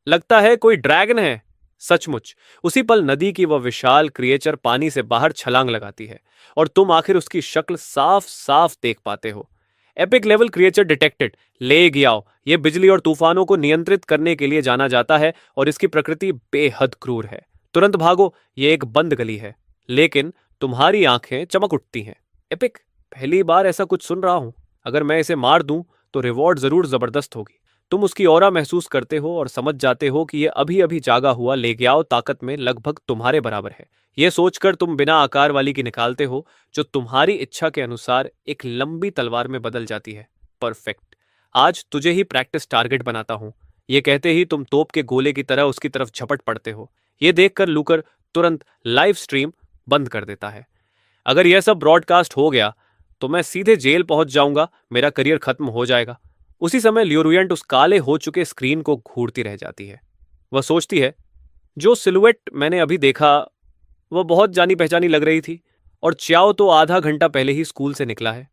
लगता है कोई ड्रैगन है। सचमुच उसी पल नदी की वह विशाल क्रिएचर पानी से बाहर छलांग लगाती है और तुम आखिर उसकी शक्ल साफ साफ देख पाते हो। Epic level creature detected. ले गियाओ, यह बिजली और तूफानों को नियंत्रित करने के लिए जाना जाता है और इसकी प्रकृति बेहद क्रूर है। तुरंत भागो, यह एक बंद गली है। लेकिन तुम्हारी आंखें चमक उठती हैं। एपिक, पहली बार ऐसा कुछ सुन रहा हूं। अगर मैं इसे मार दूं तो रिवॉर्ड जरूर जबरदस्त होगी। तुम उसकी ऑरा महसूस करते हो और समझ जाते हो कि यह अभी अभी जागा हुआ लेग्याओ ताकत में लगभग तुम्हारे बराबर है। यह सोचकर तुम बिना आकार वाली की निकालते हो, जो तुम्हारी इच्छा के अनुसार एक लंबी तलवार में बदल जाती है। परफेक्ट, आज तुझे ही प्रैक्टिस टारगेट बनाता हूं। यह कहते ही तुम तोप के गोले की तरह उसकी तरफ झपट पड़ते हो। यह देखकर लूकर तुरंत लाइव स्ट्रीम बंद कर देता है। अगर यह सब ब्रॉडकास्ट हो गया तो मैं सीधे जेल पहुंच जाऊंगा, मेरा करियर खत्म हो जाएगा। उसी समय ल्यूरुयंट उस काले हो चुके स्क्रीन को घूरती रह जाती है। वह सोचती है, जो सिलुएट मैंने अभी देखा वह बहुत जानी पहचानी लग रही थी, और च्याओ तो आधा घंटा पहले ही स्कूल से निकला है।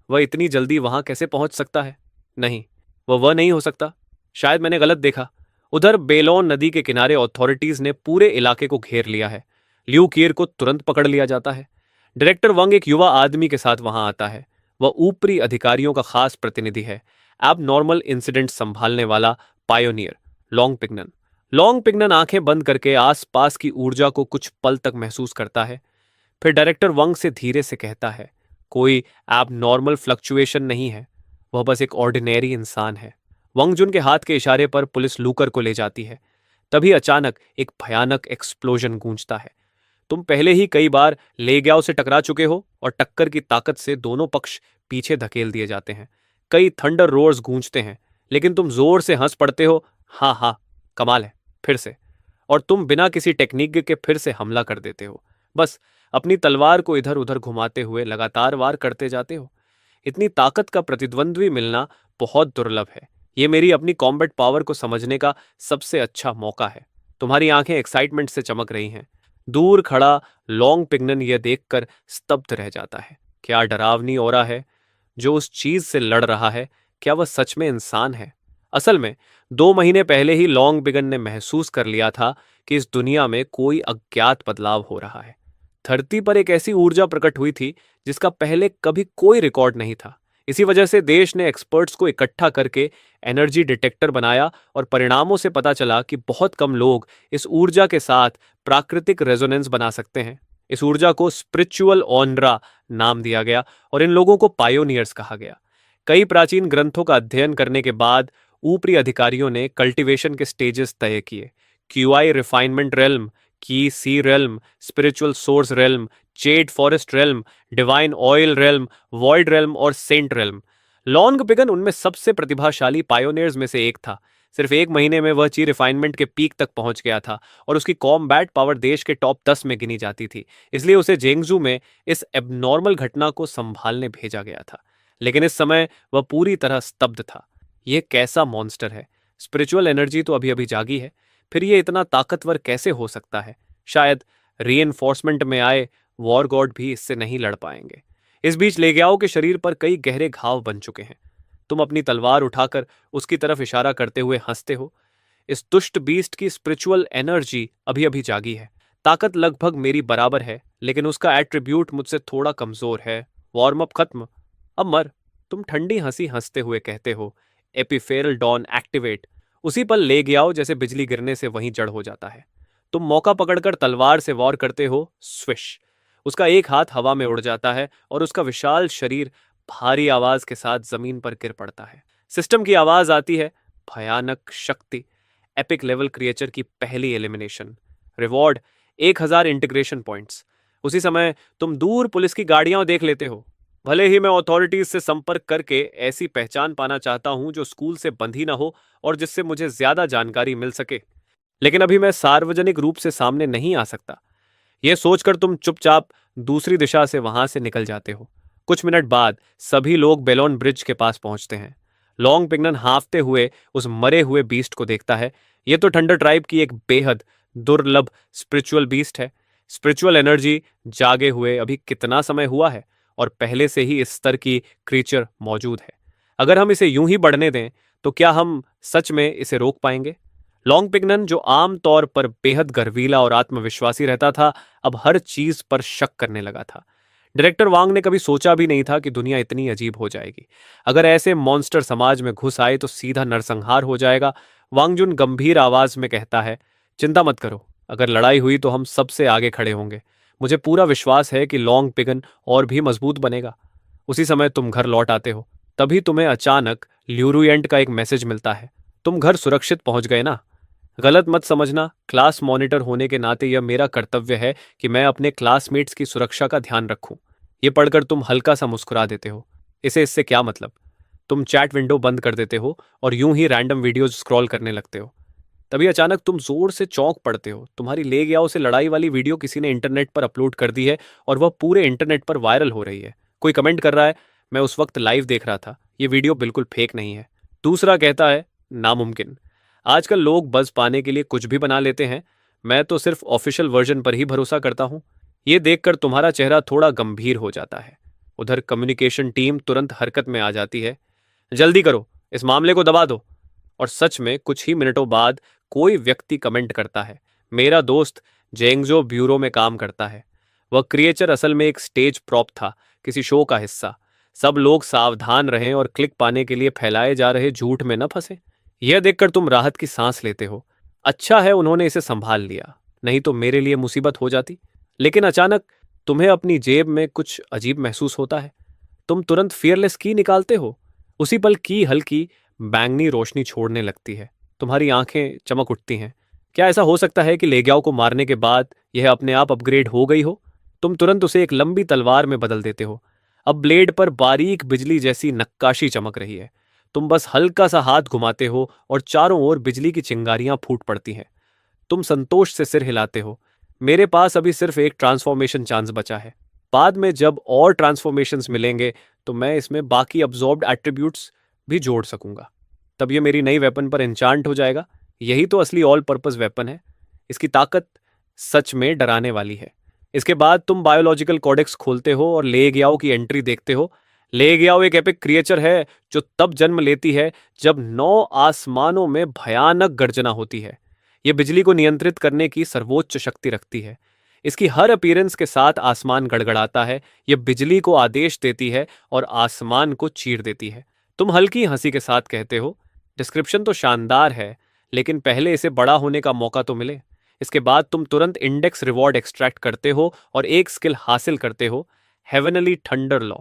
वह इतनी जल्दी वहां कैसे पहुंच सकता है? नहीं, वह नहीं हो सकता। शायद मैंने गलत देखा। उधर बेलोन नदी के किनारे अथॉरिटीज ने पूरे इलाके को घेर लिया है। ल्यू कियर को तुरंत पकड़ लिया जाता है। डायरेक्टर वंग एक युवा आदमी के साथ वहां आता है। वह ऊपरी अधिकारियों का खास प्रतिनिधि है, एबनॉर्मल इंसिडेंट संभालने वाला पायोनियर लॉन्ग पिग्नन। लॉन्ग पिग्नन आंखें बंद करके आसपास की ऊर्जा को कुछ पल तक महसूस करता है। फिर डायरेक्टर वंग से धीरे से कहता है, कोई एबनॉर्मल फ्लक्चुएशन नहीं है, वह बस एक ऑर्डिनरी इंसान है। वंग जुन के हाथ के इशारे पर पुलिस लूकर को ले जाती है। तभी अचानक एक भयानक एक्सप्लोजन गूंजता है। तुम पहले ही कई बार ले गयाओ से टकरा चुके हो और टक्कर की ताकत से दोनों पक्ष पीछे धकेल दिए जाते हैं। कई थंडर रोर्स गूंजते हैं, लेकिन तुम जोर से हंस पड़ते हो। हाँ हाँ, कमाल है, फिर से। और तुम बिना किसी टेक्निक के फिर से हमला कर देते हो, बस अपनी तलवार को इधर उधर घुमाते हुए लगातार वार करते जाते हो। इतनी ताकत का प्रतिद्वंद्वी मिलना बहुत दुर्लभ है। ये मेरी अपनी कॉम्बैट पावर को समझने का सबसे अच्छा मौका है। तुम्हारी आंखें एक्साइटमेंट से चमक रही हैं। दूर खड़ा लॉन्ग पिग्नन यह देखकर स्तब्ध रह जाता है। क्या डरावनी ओरा है जो उस चीज से लड़ रहा है। क्या वह सच में इंसान है? असल में 2 महीने पहले ही लॉन्ग बिगन ने महसूस कर लिया था कि इस दुनिया में कोई अज्ञात बदलाव हो रहा है। धरती पर एक ऐसी ऊर्जा प्रकट हुई थी जिसका पहले कभी कोई रिकॉर्ड नहीं था। इसी वजह से देश ने एक्सपर्ट्स को इकट्ठा करके एनर्जी डिटेक्टर बनाया और परिणामों से पता चला कि बहुत कम लोग इस ऊर्जा के साथ प्राकृतिक रेजोनेंस बना सकते हैं। इस ऊर्जा को स्पिरिचुअल ऑनरा नाम दिया गया और इन लोगों को पायोनियर्स कहा गया। कई प्राचीन ग्रंथों का अध्ययन करने के बाद ऊपरी अधिकारियों ने कल्टीवेशन के स्टेजेस तय किए। QI refinement realm, Qi sea realm, spiritual source realm, jade forest realm, divine oil realm, void realm और सेंट रेल्म। लॉन्ग पिगन उनमें सबसे प्रतिभाशाली पायोनियर्स में से एक था। सिर्फ 1 महीने में वह ची रिफाइनमेंट के पीक तक पहुंच गया था और उसकी कॉम्बैट पावर देश के टॉप 10 में गिनी जाती थी। इसलिए उसे जेंगजू में इस एबनॉर्मल घटना को संभालने भेजा गया था। लेकिन इस समय वह पूरी तरह स्तब्ध था। यह कैसा मॉन्स्टर है? स्पिरिचुअल एनर्जी तो अभी अभी जागी है, फिर ये इतना ताकतवर कैसे हो सकता है? शायद रीइंफोर्समेंट में आए वॉर गॉड भी इससे नहीं लड़ पाएंगे। इस बीच लेग्याओ के शरीर पर कई गहरे घाव बन चुके हैं। तुम अपनी तलवार उठाकर उसकी तरफ इशारा करते हुए हंसते हो। इस दुष्ट बीस्ट की स्पिरिचुअल एनर्जी अभी अभी जागी है। ताकत लगभग मेरी बराबर है, लेकिन उसका एट्रीब्यूट मुझसे थोड़ा कमजोर है। वार्म अप खत्म, अब मर। तुम ठंडी हंसी हंसते हुए कहते हो, एपिफेरल डॉन एक्टिवेट। उसी पल ले गयाओ जैसे बिजली गिरने से वहीं जड़ हो जाता है। तुम मौका पकड़कर तलवार से वार करते हो। स्विश! उसका एक हाथ हवा में उड़ जाता है और उसका विशाल शरीर भारी आवाज के साथ जमीन पर गिर पड़ता है। सिस्टम की आवाज आती है, भयानक शक्ति, एपिक लेवल क्रिएचर की पहली एलिमिनेशन। Reward 1000 integration points. उसी समय तुम दूर पुलिस की गाड़ियां देख लेते हो। भले ही मैं अथॉरिटीज से संपर्क करके ऐसी पहचान पाना चाहता हूं जो स्कूल से बंधी ना हो और जिससे मुझे ज्यादा जानकारी मिल सके, लेकिन अभी मैं सार्वजनिक रूप से सामने नहीं आ सकता। यह सोचकर तुम चुपचाप दूसरी दिशा से वहां से निकल जाते हो। कुछ मिनट बाद सभी लोग बेलोन ब्रिज के पास पहुंचते हैं। लॉन्ग पिग्नन हांफते हुए उस मरे हुए बीस्ट को देखता है। यह तो थंडर ट्राइब की एक बेहद दुर्लभ स्पिरिचुअल बीस्ट है। स्पिरिचुअल एनर्जी जागे हुए अभी कितना समय हुआ है और पहले से ही इस स्तर की क्रीचर मौजूद है। अगर हम इसे यूं ही बढ़ने दें तो क्या हम सच में इसे रोक पाएंगे? लॉन्ग पिग्नन, जो आम तौर पर बेहद गर्वीला और आत्मविश्वासी रहता था, अब हर चीज पर शक करने लगा था। डायरेक्टर वांग ने कभी सोचा भी नहीं था कि दुनिया इतनी अजीब हो जाएगी। अगर ऐसे मॉन्स्टर समाज में घुस आए तो सीधा नरसंहार हो जाएगा। वांग जुन गंभीर आवाज में कहता है, चिंता मत करो, अगर लड़ाई हुई तो हम सबसे आगे खड़े होंगे। मुझे पूरा विश्वास है कि लॉन्ग पिगन और भी मजबूत बनेगा। उसी समय तुम घर लौट आते हो। तभी तुम्हें अचानक ल्यूरुएंट का एक मैसेज मिलता है, तुम घर सुरक्षित पहुंच गए ना? गलत मत समझना, क्लास मॉनिटर होने के नाते यह मेरा कर्तव्य है कि मैं अपने क्लासमेट्स की सुरक्षा का ध्यान रखूं। यह पढ़कर तुम हल्का सा मुस्कुरा देते हो। इससे क्या मतलब? तुम चैट विंडो बंद कर देते हो और यूं ही रैंडम वीडियोज स्क्रॉल करने लगते हो। तभी अचानक तुम जोर से चौंक पड़ते हो। तुम्हारी ले गयाओ से लड़ाई वाली वीडियो किसी ने इंटरनेट पर अपलोड कर दी है और वह पूरे इंटरनेट पर वायरल हो रही है। कोई कमेंट कर रहा है, मैं उस वक्त लाइव देख रहा था, ये वीडियो बिल्कुल फेक नहीं है। दूसरा कहता है, नामुमकिन, आजकल लोग बज़ पाने के लिए कुछ भी बना लेते हैं। मैं तो सिर्फ ऑफिशियल वर्जन पर ही भरोसा करता हूं। यह देखकर तुम्हारा चेहरा थोड़ा गंभीर हो जाता है। उधर कम्युनिकेशन टीम तुरंत हरकत में आ जाती है। जल्दी करो, इस मामले को दबा दो। और सच में कुछ ही मिनटों बाद कोई व्यक्ति कमेंट करता है, मेरा दोस्त जेंगजो ब्यूरो में काम करता है। वह क्रिएचर असल में एक स्टेज प्रॉप था, किसी शो का हिस्सा। सब लोग सावधान रहें और क्लिक पाने के लिए फैलाए जा रहे झूठ में न फंसे। यह देखकर तुम राहत की सांस लेते हो। अच्छा है उन्होंने इसे संभाल लिया, नहीं तो मेरे लिए मुसीबत हो जाती। लेकिन अचानक तुम्हें अपनी जेब में कुछ अजीब महसूस होता है। तुम तुरंत फियरलेस की निकालते हो। उसी पल की हल्की बैंगनी रोशनी छोड़ने लगती है। तुम्हारी आंखें चमक उठती हैं। क्या ऐसा हो सकता है कि लेग्याओ को मारने के बाद यह अपने आप अपग्रेड हो गई हो? तुम तुरंत उसे एक लंबी तलवार में बदल देते हो। अब ब्लेड पर बारीक बिजली जैसी नक्काशी चमक रही है। तुम बस हल्का सा हाथ घुमाते हो और चारों ओर बिजली की चिंगारियां फूट पड़ती हैं। तुम संतोष से सिर हिलाते हो। मेरे पास अभी सिर्फ एक ट्रांसफॉर्मेशन चांस बचा है। बाद में जब और ट्रांसफॉर्मेशंस मिलेंगे तो मैं इसमें बाकी अब्जॉर्ब्ड एट्रीब्यूट्स भी जोड़ सकूंगा। तब ये मेरी नई वेपन पर इंचांट हो जाएगा। यही तो असली ऑल पर्पस वेपन है। इसकी ताकत सच में डराने वाली है। इसके बाद तुम बायोलॉजिकल कोडेक्स खोलते हो और ले गयाओ की एंट्री देखते हो। ले गयाओ एक एपिक क्रिएचर है जो तब जन्म लेती है जब 9 आसमानों में भयानक गर्जना होती है। यह बिजली को नियंत्रित करने की सर्वोच्च शक्ति रखती है। इसकी हर अपीयरेंस के साथ आसमान गड़गड़ाता है। यह बिजली को आदेश देती है और आसमान को चीर देती है। तुम हल्की हंसी के साथ कहते हो, डिस्क्रिप्शन तो शानदार है, लेकिन पहले इसे बड़ा होने का मौका तो मिले। इसके बाद तुम तुरंत इंडेक्स रिवॉर्ड एक्सट्रैक्ट करते हो और एक स्किल हासिल करते हो, हेवनली थंडर लॉ।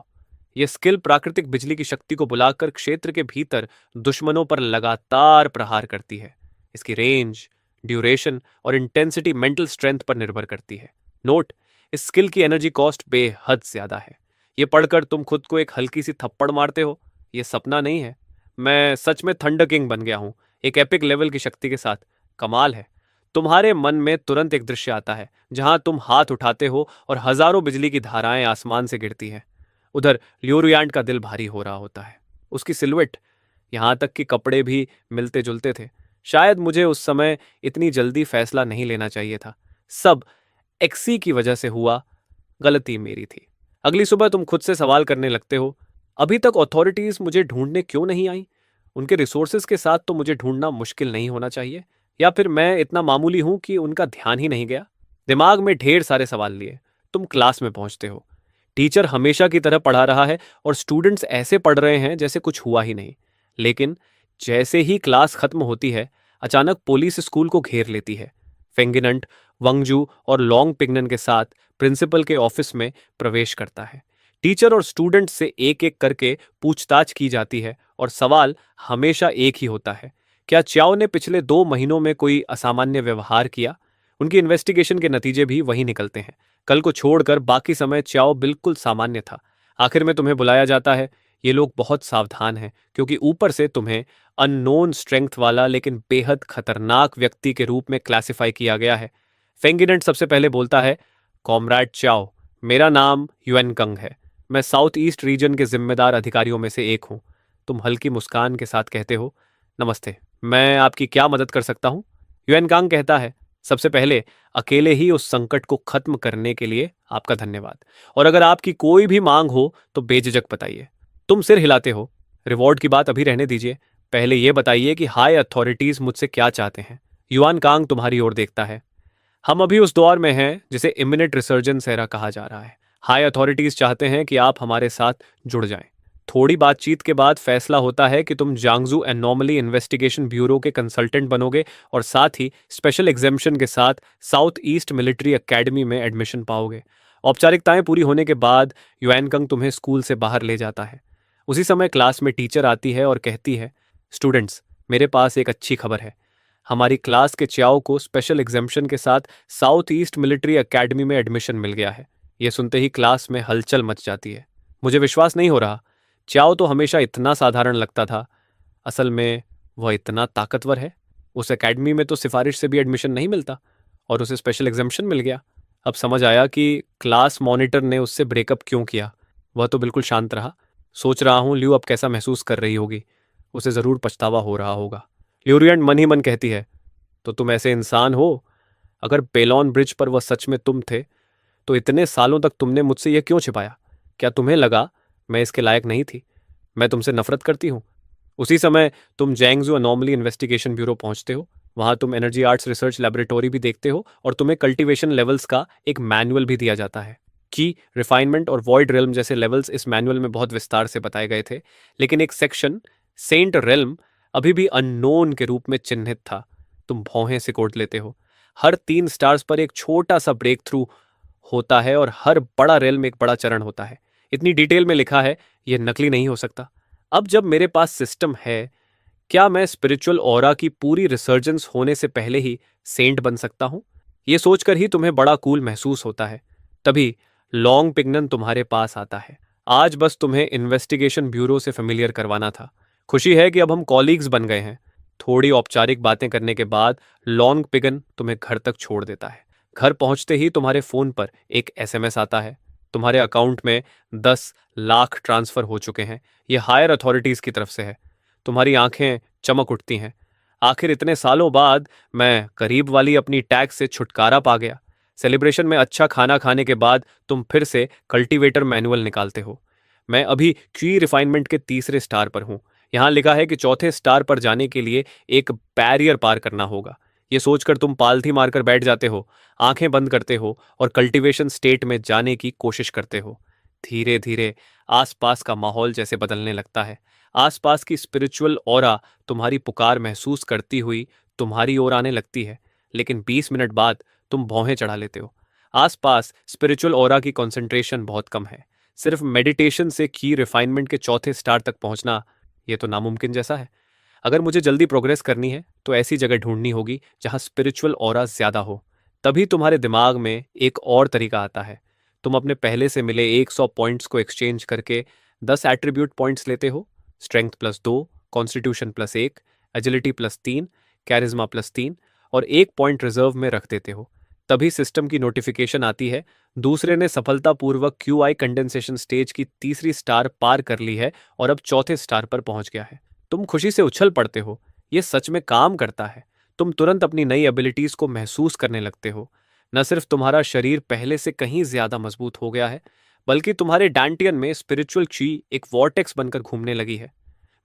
यह स्किल प्राकृतिक बिजली की शक्ति को बुलाकर क्षेत्र के भीतर दुश्मनों पर लगातार प्रहार करती है। इसकी रेंज, ड्यूरेशन और इंटेंसिटी मेंटल स्ट्रेंथ पर निर्भर करती है। नोट, इस स्किल की एनर्जी कॉस्ट बेहद ज्यादा है। यह पढ़कर तुम खुद को एक हल्की सी थप्पड़ मारते हो। यह सपना नहीं है, मैं सच में थंडर किंग बन गया हूं, एक एपिक लेवल की शक्ति के साथ। कमाल है। तुम्हारे मन में तुरंत एक दृश्य आता है जहां तुम हाथ उठाते हो और हजारों बिजली की धाराएं आसमान से गिरती हैं। उधर ल्यूरियांट का दिल भारी हो रहा होता है। उसकी सिलुएट, यहां तक कि कपड़े भी मिलते जुलते थे। शायद मुझे उस समय इतनी जल्दी फैसला नहीं लेना चाहिए था। सब एक्सी की वजह से हुआ, गलती मेरी थी। अगली सुबह तुम खुद से सवाल करने लगते हो, अभी तक अथॉरिटीज मुझे ढूंढने क्यों नहीं आई? उनके रिसोर्सेज के साथ तो मुझे ढूंढना मुश्किल नहीं होना चाहिए, या फिर मैं इतना मामूली हूं कि उनका ध्यान ही नहीं गया? दिमाग में ढेर सारे सवाल लिए तुम क्लास में पहुंचते हो। टीचर हमेशा की तरह पढ़ा रहा है और स्टूडेंट्स ऐसे पढ़ रहे हैं जैसे कुछ हुआ ही नहीं। लेकिन जैसे ही क्लास खत्म होती है, अचानक पुलिस स्कूल को घेर लेती है। फेंगिनंट, वंगजू और लॉन्ग पिग्नन के साथ प्रिंसिपल के ऑफिस में प्रवेश करता है। टीचर और स्टूडेंट से एक एक करके पूछताछ की जाती है और सवाल हमेशा एक ही होता है, क्या च्याओ ने पिछले 2 महीनों में कोई असामान्य व्यवहार किया? उनकी इन्वेस्टिगेशन के नतीजे भी वही निकलते हैं। कल को छोड़कर बाकी समय च्याओ बिल्कुल सामान्य था। आखिर में तुम्हें बुलाया जाता है। ये लोग बहुत सावधान हैं क्योंकि ऊपर से तुम्हें अननोन स्ट्रेंथ वाला लेकिन बेहद खतरनाक व्यक्ति के रूप में क्लासिफाई किया गया है। फेंगिनेंट सबसे पहले बोलता है, कॉमरेड च्याओ, मेरा नाम युएन कंग है। मैं साउथ ईस्ट रीजन के जिम्मेदार अधिकारियों में से एक हूँ। तुम हल्की मुस्कान के साथ कहते हो, नमस्ते, मैं आपकी क्या मदद कर सकता हूँ? युएन कांग कहता है, सबसे पहले अकेले ही उस संकट को खत्म करने के लिए आपका धन्यवाद, और अगर आपकी कोई भी मांग हो तो बेझिझक बताइए। तुम सिर हिलाते हो, रिवॉर्ड की बात अभी रहने दीजिए, पहले यह बताइए कि हाई अथॉरिटीज मुझसे क्या चाहते हैं। युआन कांग तुम्हारी ओर देखता है। हम अभी उस दौर में हैं जिसे इमिनेंट रिसर्जेंस एरा कहा जा रहा है। हाई अथॉरिटीज चाहते हैं कि आप हमारे साथ जुड़ जाएं। थोड़ी बातचीत के बाद फैसला होता है कि तुम जांगजू एनॉमली इन्वेस्टिगेशन ब्यूरो के कंसल्टेंट बनोगे और साथ ही स्पेशल एग्जेम्पशन के साथ साउथ ईस्ट मिलिट्री एकेडमी में एडमिशन पाओगे। औपचारिकताएं पूरी होने के बाद युएन कंग तुम्हें स्कूल से बाहर ले जाता है। उसी समय क्लास में टीचर आती है और कहती है, स्टूडेंट्स, मेरे पास एक अच्छी खबर है। हमारी क्लास के च्याओ को स्पेशल एग्जेम्पशन के साथ साउथ ईस्ट मिलिट्री एकेडमी में एडमिशन मिल गया है। यह सुनते ही क्लास में हलचल मच जाती है। मुझे विश्वास नहीं हो रहा। च्याओ तो हमेशा इतना साधारण लगता था, असल में वह इतना ताकतवर है। उस एकेडमी में तो सिफारिश से भी एडमिशन नहीं मिलता और उसे स्पेशल एग्जामिशन मिल गया। अब समझ आया कि क्लास मॉनिटर ने उससे ब्रेकअप क्यों किया। वह तो बिल्कुल शांत रहा। सोच रहा हूँ ल्यू अब कैसा महसूस कर रही होगी। उसे ज़रूर पछतावा हो रहा होगा। ल्यूरियंट मन ही मन कहती है, तो तुम ऐसे इंसान हो? अगर पेलॉन ब्रिज पर वह सच में तुम थे तो इतने सालों तक तुमने मुझसे यह क्यों छिपाया? क्या तुम्हें लगा मैं इसके लायक नहीं थी? मैं तुमसे नफरत करती हूँ। उसी समय तुम जैंगजू अनॉमली इन्वेस्टिगेशन ब्यूरो पहुंचते हो। वहां तुम एनर्जी आर्ट्स रिसर्च लेबोरेटरी भी देखते हो और तुम्हें कल्टीवेशन लेवल्स का एक मैनुअल भी दिया जाता है। की, रिफाइनमेंट और वॉइड रेल्म जैसे लेवल्स इस मैनुअल में बहुत विस्तार से बताए गए थे, लेकिन एक सेक्शन सेंट रेल्म अभी भी अननोन के रूप में चिन्हित था। तुम भौहें सिकोड़ लेते हो। हर 3 स्टार्स पर एक छोटा सा ब्रेक थ्रू होता है और हर बड़ा रेल में एक बड़ा चरण होता है। इतनी डिटेल में लिखा है, ये नकली नहीं हो सकता। अब जब मेरे पास सिस्टम है, क्या मैं स्पिरिचुअल ऑरा की पूरी रिसर्जेंस होने से पहले ही सेंट बन सकता हूं? ये सोचकर ही तुम्हें बड़ा कूल महसूस होता है। तभी लॉन्ग पिगनन तुम्हारे पास आता है। आज बस तुम्हें इन्वेस्टिगेशन ब्यूरो से फेमिलियर करवाना था। खुशी है कि अब हम कॉलीग्स बन गए हैं। थोड़ी औपचारिक बातें करने के बाद लॉन्ग पिगन तुम्हें घर तक छोड़ देता है। घर पहुंचते ही तुम्हारे फोन पर एक एसएमएस आता है। तुम्हारे अकाउंट में 10 लाख ट्रांसफर हो चुके हैं। ये हायर अथॉरिटीज की तरफ से है। तुम्हारी आंखें चमक उठती हैं। आखिर इतने सालों बाद मैं करीब वाली अपनी टैक्स से छुटकारा पा गया। सेलिब्रेशन में अच्छा खाना खाने के बाद तुम फिर से कल्टीवेटर मैनुअल निकालते हो। मैं अभी क्यू रिफाइनमेंट के तीसरे स्टार पर हूं। यहां लिखा है कि चौथे स्टार पर जाने के लिए एक बैरियर पार करना होगा। ये सोचकर तुम पालथी मारकर बैठ जाते हो, आंखें बंद करते हो और कल्टीवेशन स्टेट में जाने की कोशिश करते हो। धीरे धीरे आसपास का माहौल जैसे बदलने लगता है। आसपास की स्पिरिचुअल ऑरा तुम्हारी पुकार महसूस करती हुई तुम्हारी ओर आने लगती है। लेकिन 20 मिनट बाद तुम भौहें चढ़ा लेते हो। आसपास स्पिरिचुअल ऑरा की कंसंट्रेशन बहुत कम है। सिर्फ मेडिटेशन से की रिफाइनमेंट के चौथे स्टार तक पहुंचना, ये तो नामुमकिन जैसा है। अगर मुझे जल्दी प्रोग्रेस करनी है तो ऐसी जगह ढूंढनी होगी जहां स्पिरिचुअल ऑरा ज्यादा हो। तभी तुम्हारे दिमाग में एक और तरीका आता है। तुम अपने पहले से मिले 100 पॉइंट्स को एक्सचेंज करके 10 एट्रीब्यूट पॉइंट्स लेते हो। स्ट्रेंथ +2, कॉन्स्टिट्यूशन +1, एजिलिटी +3, कैरिज्मा +3 और 1 पॉइंट रिजर्व में रख देते हो। तभी सिस्टम की नोटिफिकेशन आती है, दूसरे ने सफलतापूर्वक क्यूआई कंडेंसेशन स्टेज की तीसरी स्टार पार कर ली है और अब चौथे स्टार पर पहुंच गया है। तुम खुशी से उछल पड़ते हो। ये सच में काम करता है। तुम तुरंत अपनी नई एबिलिटीज को महसूस करने लगते हो। न सिर्फ तुम्हारा शरीर पहले से कहीं ज्यादा मजबूत हो गया है, बल्कि तुम्हारे डांटियन में स्पिरिचुअल ची एक वॉर्टेक्स बनकर घूमने लगी है।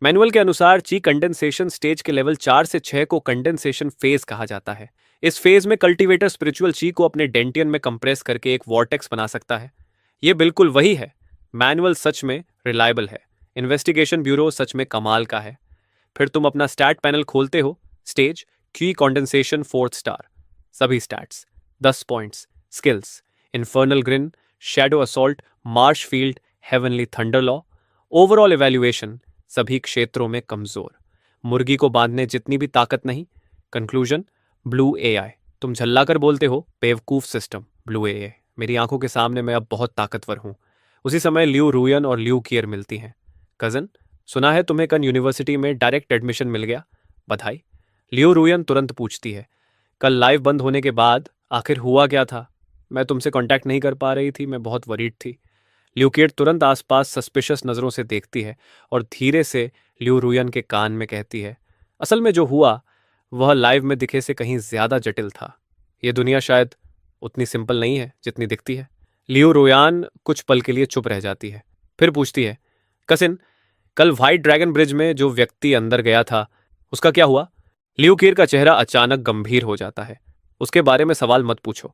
मैनुअल के अनुसार ची कंडेंसेशन स्टेज के लेवल 4 से 6 को कंडेंसेशन फेज कहा जाता है। इस फेज में कल्टीवेटर स्पिरिचुअल ची को अपने डेंटियन में कंप्रेस करके एक वॉर्टेक्स बना सकता है। यह बिल्कुल वही है। मैनुअल सच में रिलायबल है। इन्वेस्टिगेशन ब्यूरो सच में कमाल का है। फिर तुम अपना स्टैट पैनल खोलते हो। स्टेज की कंडेंसेशन 4th स्टार। सभी stats 10 points. Skills infernal green, shadow assault, Marsh field, heavenly thunder law. Overall evaluation सभी क्षेत्रों में कमजोर। मुर्गी को बांधने जितनी भी ताकत नहीं। Conclusion blue AI. तुम झल्लाकर बोलते हो, बेवकूफ सिस्टम। ब्लू एआई, मेरी आंखों के सामने मैं अब बहुत ताकतवर हूं। उसी समय ल्यू रूयन और ल्यू कियर मिलती हैं। कजन, सुना है तुम्हें कल यूनिवर्सिटी में डायरेक्ट एडमिशन मिल गया। बधाई। ल्यू रूयन तुरंत पूछती है, कल लाइव बंद होने के बाद आखिर हुआ क्या था? मैं तुमसे कांटेक्ट नहीं कर पा रही थी, मैं बहुत वरीड थी। ल्यूकेट तुरंत आसपास सस्पिशियस नजरों से देखती है और धीरे से ल्यू रूयन के कान में कहती है, असल में जो हुआ वह लाइव में दिखे से कहीं ज्यादा जटिल था। यह दुनिया शायद उतनी सिंपल नहीं है जितनी दिखती है। लियो रोयान कुछ पल के लिए चुप रह जाती है, फिर पूछती है, कसिन, कल व्हाइट ड्रैगन ब्रिज में जो व्यक्ति अंदर गया था उसका क्या हुआ? लियो कीर का चेहरा अचानक गंभीर हो जाता है। उसके बारे में सवाल मत पूछो।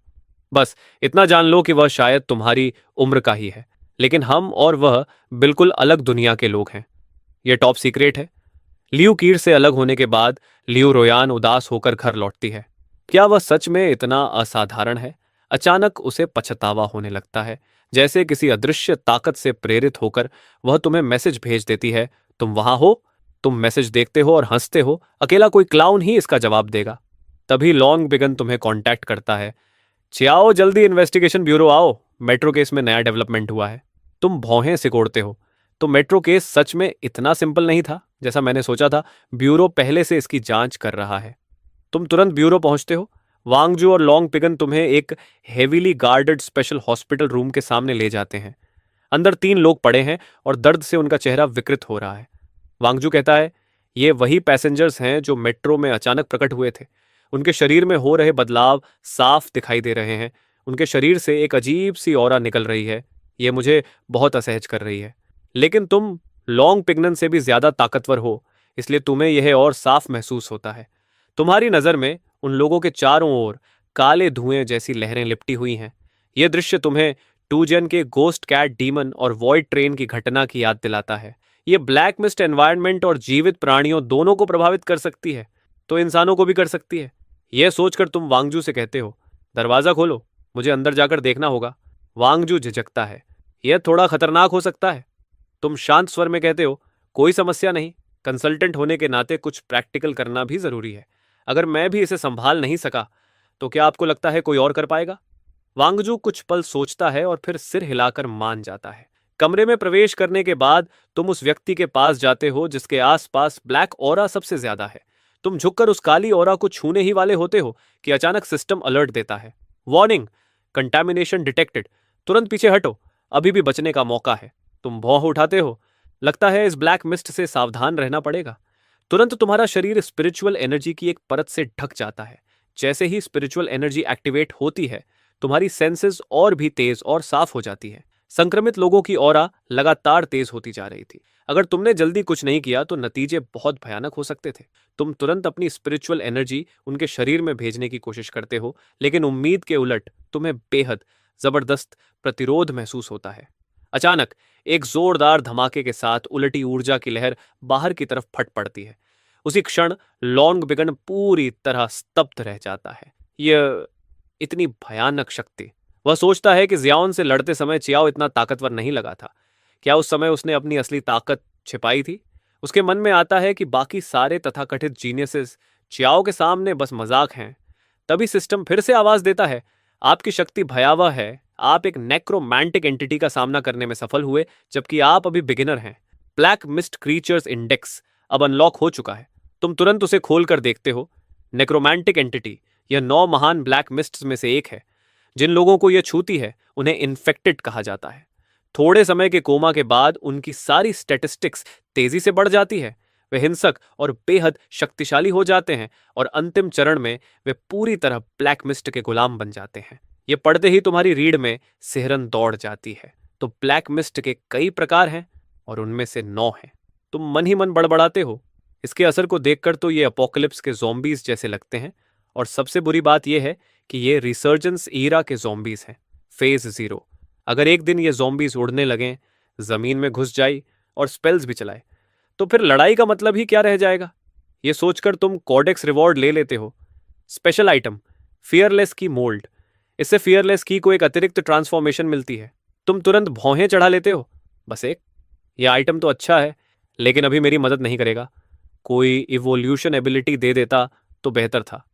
बस इतना जान लो कि वह शायद तुम्हारी उम्र का ही है, लेकिन हम और वह बिल्कुल अलग दुनिया के लोग हैं। यह टॉप सीक्रेट है। लियो कीर से अलग होने के बाद लियो रोयान उदास होकर घर लौटती है। क्या वह सच में इतना असाधारण है? अचानक उसे पछतावा होने लगता है, जैसे किसी अदृश्य ताकत से प्रेरित होकर वह तुम्हें मैसेज भेज देती है, तुम वहां हो। तुम मैसेज देखते हो और हंसते हो, अकेला कोई क्लाउन ही इसका जवाब देगा। तभी लॉन्ग बिगन तुम्हें कांटेक्ट करता है, चियाओ जल्दी इन्वेस्टिगेशन ब्यूरो आओ, मेट्रो केस में नया डेवलपमेंट हुआ है। तुम भौहें सिकोड़ते हो। तो मेट्रो केस सच में इतना सिंपल नहीं था जैसा मैंने सोचा था। ब्यूरो पहले से इसकी जांच कर रहा है। तुम तुरंत ब्यूरो पहुंचते हो। वांगजू और लॉन्ग पिगन तुम्हें एक heavily guarded special hospital room के सामने ले जाते हैं। अंदर 3 लोग पड़े हैं और दर्द से उनका चेहरा विकृत हो रहा है। वांगजू कहता है, ये वही पैसेंजर्स हैं जो मेट्रो में अचानक प्रकट हुए थे। उनके शरीर में हो रहे बदलाव साफ दिखाई दे रहे हैं। उनके शरीर से एक अजीब सी ऑरा निकल रही है। ये मुझे बहुत असहज कर रही है। लेकिन तुम लॉन्ग पिगनन से भी ज्यादा ताकतवर हो, इसलिए तुम्हें यह और साफ महसूस होता है। तुम्हारी नजर में उन लोगों के चारों ओर काले धुएं जैसी लहरें लिपटी हुई हैं। यह दृश्य तुम्हें टूजन के गोस्ट कैट डीमन और वॉइड ट्रेन की घटना की याद दिलाता है। यह ब्लैक मिस्ट एनवायरनमेंट और जीवित प्राणियों दोनों को प्रभावित कर सकती है, तो इंसानों को भी कर सकती है। यह सोचकर तुम वांगजू से कहते हो, दरवाजा खोलो, मुझे अंदर जाकर देखना होगा। वांगजू झिझकता है। यह थोड़ा खतरनाक हो सकता है। तुम शांत स्वर में कहते हो, कोई समस्या नहीं। कंसल्टेंट होने के नाते कुछ प्रैक्टिकल करना भी जरूरी है। अगर मैं भी इसे संभाल नहीं सका तो क्या आपको लगता है कोई और कर पाएगा? वांगजू कुछ पल सोचता है और फिर सिर हिलाकर मान जाता है। कमरे में प्रवेश करने के बाद तुम उस व्यक्ति के पास जाते हो जिसके आसपास ब्लैक ऑरा सबसे ज्यादा है। तुम झुककर उस काली ऑरा को छूने ही वाले होते हो कि अचानक सिस्टम अलर्ट देता है। Warning, contamination detected. तुरंत पीछे हटो, अभी भी बचने का मौका है। तुम भौं उठाते हो। लगता है इस ब्लैक मिस्ट से सावधान रहना पड़ेगा। तुरंत तुम्हारा शरीर स्पिरिचुअल एनर्जी की एक परत से ढक जाता है। जैसे ही स्पिरिचुअल एनर्जी एक्टिवेट होती है, तुम्हारी सेंसेस और भी तेज और साफ हो जाती है। संक्रमित लोगों की ऑरा लगातार तेज होती जा रही थी। अगर तुमने जल्दी कुछ नहीं किया तो नतीजे बहुत भयानक हो सकते थे। तुम तुरंत अपनी स्पिरिचुअल एनर्जी उनके शरीर में भेजने की कोशिश करते हो, लेकिन उम्मीद के उलट तुम्हें बेहद जबरदस्त प्रतिरोध महसूस होता है। अचानक एक जोरदार धमाके के साथ उलटी ऊर्जा की लहर बाहर की तरफ फट पड़ती है। उसी क्षण लॉन्ग बिगन पूरी तरह स्तब्ध रह जाता है। यह इतनी भयानक शक्ति। वह सोचता है कि जियाओन से लड़ते समय चियाओ इतना ताकतवर नहीं लगा था। क्या उस समय उसने अपनी असली ताकत छिपाई थी? उसके मन में आता है कि बाकी सारे तथाकथित जीनियसेस चियाओ के सामने बस मजाक हैं। तभी सिस्टम फिर से आवाज देता है, आपकी शक्ति भयावह है। आप एक नेक्रोमैंटिक एंटिटी का सामना करने में सफल हुए, जबकि आप अभी बिगिनर हैं। ब्लैक मिस्ट क्रीचर्स इंडेक्स अब अनलॉक हो चुका है। तुम तुरंत उसे खोलकर देखते हो। नेक्रोमैंटिक एंटिटी, यह 9 महान ब्लैक मिस्ट्स में से एक है। जिन लोगों को यह छूती है उन्हें इन्फेक्टेड कहा जाता है। थोड़े समय के कोमा के बाद उनकी सारी स्टैटिस्टिक्स तेजी से बढ़ जाती है। वे हिंसक और बेहद शक्तिशाली हो जाते हैं और अंतिम चरण में वे पूरी तरह ब्लैक मिस्ट के गुलाम बन जाते हैं। ये पढ़ते ही तुम्हारी रीढ़ में सिहरन दौड़ जाती है। तो ब्लैक मिस्ट के कई प्रकार हैं और उनमें से 9 हैं। तुम मन ही मन बड़बड़ाते हो। इसके असर को देखकर तो ये अपोकलिप्स के ज़ॉम्बीज जैसे लगते हैं, और सबसे बुरी बात यह है कि ये रिसर्जेंस ईरा के ज़ॉम्बीज हैं, फेज 0। अगर एक दिन ये ज़ॉम्बीज उड़ने लगें, जमीन में घुस जाए और स्पेल्स भी चलाए, तो फिर लड़ाई का मतलब ही क्या रह जाएगा? ये सोचकर तुम कॉडेक्स रिवॉर्ड ले लेते हो। स्पेशल आइटम, फियरलेस की मोल्ड। इससे फियरलेस की को एक अतिरिक्त ट्रांसफॉर्मेशन मिलती है। तुम तुरंत भौहें चढ़ा लेते हो। बस एक, यह आइटम तो अच्छा है, लेकिन अभी मेरी मदद नहीं करेगा। कोई इवोल्यूशन एबिलिटी दे देता तो बेहतर था।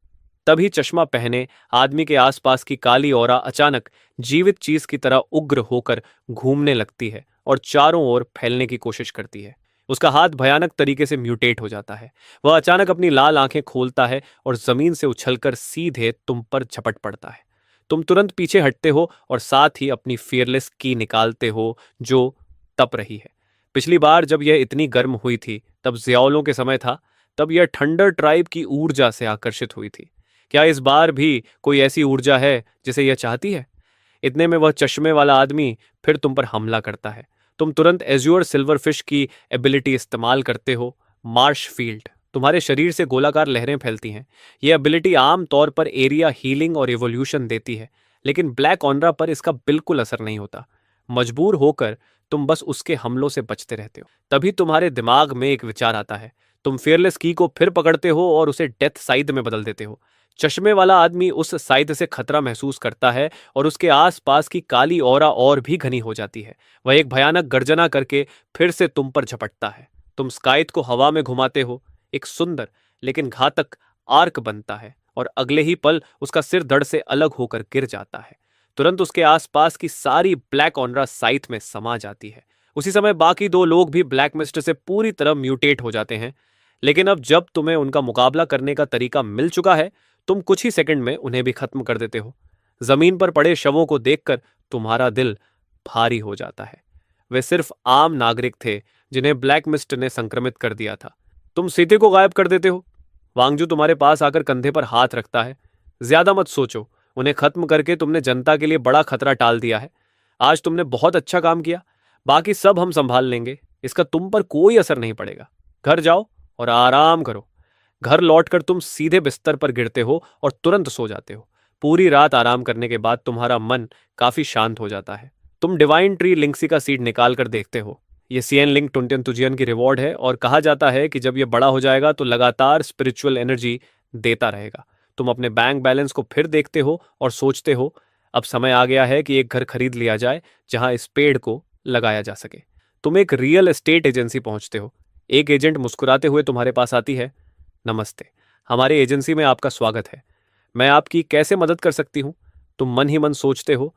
तभी चश्मा पहने आदमी के आसपास की काली ऑरा अचानक जीवित चीज की तरह उग्र होकर घूमने लगती है और चारों ओर फैलने की कोशिश करती है। उसका हाथ भयानक तरीके से म्यूटेट हो जाता है। वह अचानक अपनी लाल आंखें खोलता है और जमीन से उछलकर सीधे तुम पर झपट पड़ता है। तुम तुरंत पीछे हटते हो और साथ ही अपनी फियरलेस की निकालते हो जो तप रही है। पिछली बार जब यह इतनी गर्म हुई थी तब जियाओलों के समय था। तब यह ठंडर ट्राइब की ऊर्जा से आकर्षित हुई थी। क्या इस बार भी कोई ऐसी ऊर्जा है जिसे यह चाहती है? इतने में वह चश्मे वाला आदमी फिर तुम पर हमला करता है। तुम तुरंत एज्योर सिल्वरफिश की एबिलिटी इस्तेमाल करते हो, मार्श फील्ड। तुम्हारे शरीर से गोलाकार लहरें फैलती हैं। यह एबिलिटी आम तौर पर एरिया हीलिंग और इवोल्यूशन देती है, लेकिन ब्लैक ऑनरा पर इसका बिल्कुल असर नहीं होता। मजबूर होकर तुम बस उसके हमलों से बचते रहते हो। तभी तुम्हारे दिमाग में एक विचार आता है। तुम फियरलेस की को फिर पकड़ते हो और उसे डेथ साइड में बदल देते हो। चश्मे वाला आदमी उस साइड से खतरा महसूस करता है और उसके आसपास की काली ऑरा और भी घनी हो जाती है। वह एक भयानक गर्जना करके फिर से तुम पर झपटता है। तुम स्काइथ को हवा में घुमाते हो। एक सुंदर लेकिन घातक आर्क बनता है और अगले ही पल उसका सिर धड़ से अलग होकर गिर जाता है। तुरंत उसके आसपास की सारी ब्लैक ऑनरा साइथ में समा जाती है। उसी समय बाकी 2 लोग भी ब्लैक मिस्ट से पूरी तरह म्यूटेट हो जाते हैं। लेकिन अब जब तुम्हें उनका मुकाबला करने का तरीका मिल चुका है, तुम कुछ ही सेकंड में उन्हें भी खत्म कर देते हो। जमीन पर पड़े शवों को देखकर तुम्हारा दिल भारी हो जाता है। वे सिर्फ आम नागरिक थे जिन्हें ब्लैक मिस्ट ने संक्रमित कर दिया था। तुम सीते को गायब कर देते हो। वांगजू तुम्हारे पास आकर कंधे पर हाथ रखता है। ज्यादा मत सोचो, उन्हें खत्म करके तुमने जनता के लिए बड़ा खतरा टाल दिया है। आज तुमने बहुत अच्छा काम किया। बाकी सब हम संभाल लेंगे। इसका तुम पर कोई असर नहीं पड़ेगा। घर जाओ और आराम करो। घर लौटकर तुम सीधे बिस्तर पर गिरते हो और तुरंत सो जाते हो। पूरी रात आराम करने के बाद तुम्हारा मन काफी शांत हो जाता है। तुम डिवाइन ट्री लिंक्सी का सीड निकाल कर देखते हो। ये सीएन लिंक टुंटियन तुजियन की रिवॉर्ड है और कहा जाता है कि जब ये बड़ा हो जाएगा तो लगातार स्पिरिचुअल एनर्जी देता रहेगा। तुम अपने बैंक बैलेंस को फिर देखते हो और सोचते हो, अब समय आ गया है कि एक घर खरीद लिया जाए जहां इस पेड़ को लगाया जा सके। तुम एक रियल एस्टेट एजेंसी पहुंचते हो। एक एजेंट मुस्कुराते हुए तुम्हारे पास आती है। नमस्ते, हमारे एजेंसी में आपका स्वागत है। मैं आपकी कैसे मदद कर सकती हूँ? तुम मन ही मन सोचते हो,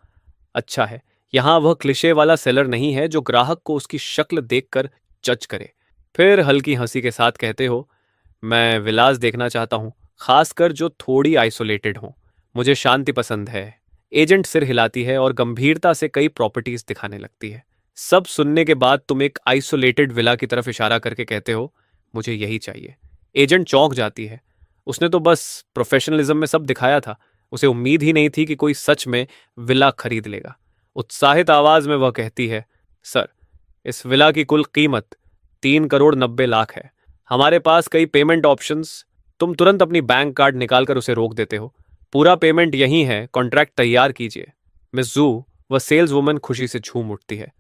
अच्छा है, यहाँ वह क्लिशे वाला सेलर नहीं है जो ग्राहक को उसकी शक्ल देखकर जज करे। फिर हल्की हंसी के साथ कहते हो, मैं विलास देखना चाहता हूँ, खासकर जो थोड़ी आइसोलेटेड हो। मुझे शांति पसंद है। एजेंट सिर हिलाती है और गंभीरता से कई प्रॉपर्टीज दिखाने लगती है। सब सुनने के बाद तुम एक आइसोलेटेड विला की तरफ इशारा करके कहते हो, मुझे यही चाहिए। एजेंट चौंक जाती है। उसने तो बस प्रोफेशनलिज्म में सब दिखाया था। उसे उम्मीद ही नहीं थी कि कोई सच में विला खरीद लेगा। उत्साहित आवाज में वह कहती है, सर, इस विला की कुल कीमत 3,90,00,000 है। हमारे पास कई पेमेंट ऑप्शंस। तुम तुरंत अपनी बैंक कार्ड निकालकर उसे रोक देते हो। पूरा पेमेंट यही है, कॉन्ट्रैक्ट तैयार कीजिए। मिस जू, वह सेल्स वुमन खुशी से झूम उठती है।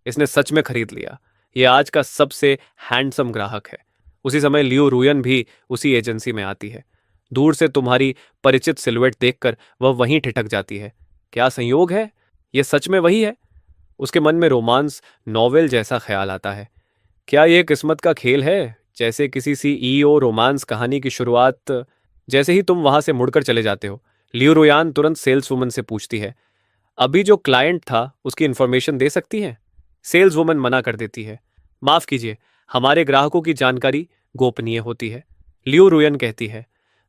इसने सच में खरीद लिया। यह आज का सबसे हैंडसम ग्राहक है। उसी समय लियो रुयन भी उसी एजेंसी में आती है। दूर से तुम्हारी परिचित सिलुएट देखकर वह वहीं ठिठक जाती है। क्या संयोग है, यह सच में वही है? उसके मन में रोमांस नॉवेल जैसा ख्याल आता है। क्या यह किस्मत का खेल है, जैसे किसी सीईओ रोमांस कहानी की शुरुआत? जैसे ही तुम वहां से मुड़कर चले जाते हो, लियो रुयान तुरंत सेल्स वुमन से पूछती है, अभी जो क्लाइंट था उसकी इंफॉर्मेशन दे सकती हैं? सेल्स वुमन मना कर देती है। माफ कीजिए, हमारे ग्राहकों की जानकारी गोपनीय होती है। लियो रुयन कहती है,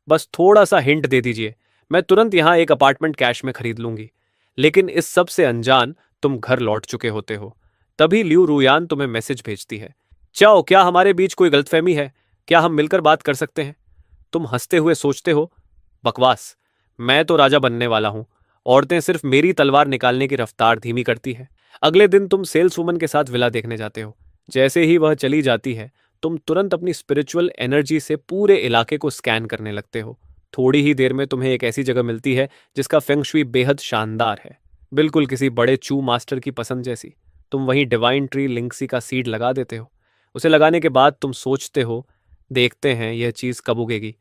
बस थोड़ा सा हिंट दे दीजिए, मैं तुरंत यहां एक अपार्टमेंट कैश में खरीद लूंगी। लेकिन इस सब से अनजान तुम घर लौट चुके होते हो। तभी लियो रुयान तुम्हें मैसेज भेजती है, चाओ, क्या हमारे बीच कोई गलतफहमी है? क्या हम मिलकर बात कर सकते हैं? तुम हंसते हुए सोचते हो, बकवास, मैं तो राजा बनने वाला हूं। औरतें सिर्फ मेरी तलवार निकालने की रफ्तार धीमी करती है। अगले दिन तुम सेल्स वुमन के साथ विला देखने जाते हो। जैसे ही वह चली जाती है, तुम तुरंत अपनी स्पिरिचुअल एनर्जी से पूरे इलाके को स्कैन करने लगते हो। थोड़ी ही देर में तुम्हें एक ऐसी जगह मिलती है जिसका फेंग शुई बेहद शानदार है, बिल्कुल किसी बड़े चू मास्टर की पसंद जैसी। तुम वहीं डिवाइन ट्री लिंक्सी का सीड लगा देते हो। उसे लगाने के बाद तुम सोचते हो, देखते हैं यह चीज कब उगेगी।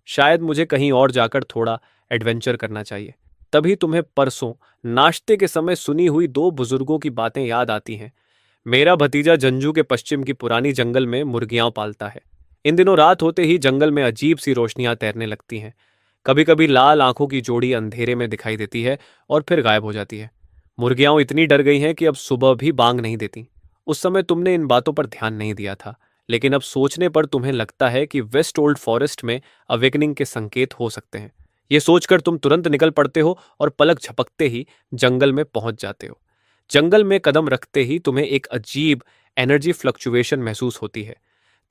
शायद मुझे कहीं और जाकर थोड़ा एडवेंचर करना चाहिए। तभी तुम्हें परसों नाश्ते के समय सुनी हुई दो बुजुर्गों की बातें याद आती हैं। मेरा भतीजा जंजू के पश्चिम की पुरानी जंगल में मुर्गियां पालता है। इन दिनों रात होते ही जंगल में अजीब सी रोशनियां तैरने लगती हैं। कभी कभी लाल आंखों की जोड़ी अंधेरे में दिखाई देती है और फिर गायब हो जाती है। मुर्गियां इतनी डर गई हैं कि अब सुबह भी बांग नहीं देती। उस समय तुमने इन बातों पर ध्यान नहीं दिया था, लेकिन अब सोचने पर तुम्हें लगता है कि वेस्ट ओल्ड फॉरेस्ट में अवेकनिंग के संकेत हो सकते हैं। ये सोचकर तुम तुरंत निकल पड़ते हो और पलक झपकते ही जंगल में पहुंच जाते हो। जंगल में कदम रखते ही तुम्हें एक अजीब एनर्जी फ्लक्चुएशन महसूस होती है।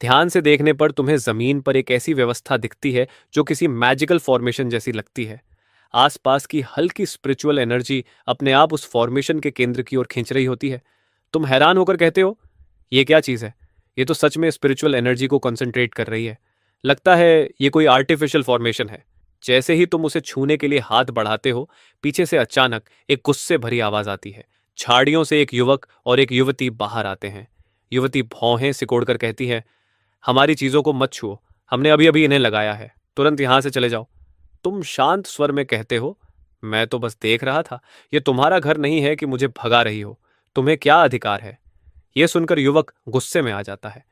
ध्यान से देखने पर तुम्हें जमीन पर एक ऐसी व्यवस्था दिखती है जो किसी मैजिकल फॉर्मेशन जैसी लगती है। आसपास की हल्की स्पिरिचुअल एनर्जी अपने आप उस फॉर्मेशन के केंद्र की ओर खींच रही होती है। तुम हैरान होकर कहते हो, ये क्या चीज है? ये तो सच में स्पिरिचुअल एनर्जी को कंसंट्रेट कर रही है। लगता है ये कोई आर्टिफिशियल फॉर्मेशन है। जैसे ही तुम उसे छूने के लिए हाथ बढ़ाते हो, पीछे से अचानक एक गुस्से भरी आवाज आती है। झाड़ियों से एक युवक और एक युवती बाहर आते हैं। युवती भौहें सिकोड़कर कहती है, हमारी चीजों को मत छुओ, हमने अभी अभी इन्हें लगाया है, तुरंत यहां से चले जाओ। तुम शांत स्वर में कहते हो, मैं तो बस देख रहा था, यह तुम्हारा घर नहीं है कि मुझे भगा रही हो। तुम्हें क्या अधिकार है? यह सुनकर युवक गुस्से में आ जाता है।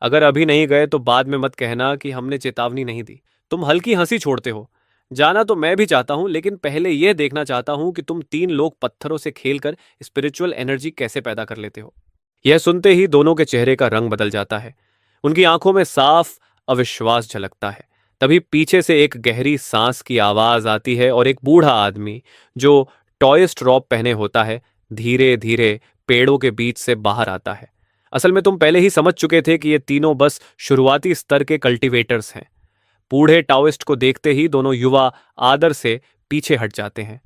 अगर अभी नहीं गए तो बाद में मत कहना कि हमने चेतावनी नहीं दी। तुम हल्की हंसी छोड़ते हो, जाना तो मैं भी चाहता हूं, लेकिन पहले यह देखना चाहता हूं कि तुम तीन लोग पत्थरों से खेलकर स्पिरिचुअल एनर्जी कैसे पैदा कर लेते हो। यह सुनते ही दोनों के चेहरे का रंग बदल जाता है। उनकी आंखों में साफ अविश्वास झलकता है। तभी पीछे से एक गहरी सांस की आवाज आती है और एक बूढ़ा आदमी जो टॉयस्ट रॉब पहने होता है, धीरे धीरे पेड़ों के बीच से बाहर आता है। असल में तुम पहले ही समझ चुके थे कि ये तीनों बस शुरुआती स्तर के कल्टीवेटर्स हैं। बूढ़े टाओइस्ट को देखते ही दोनों युवा आदर से पीछे हट जाते हैं।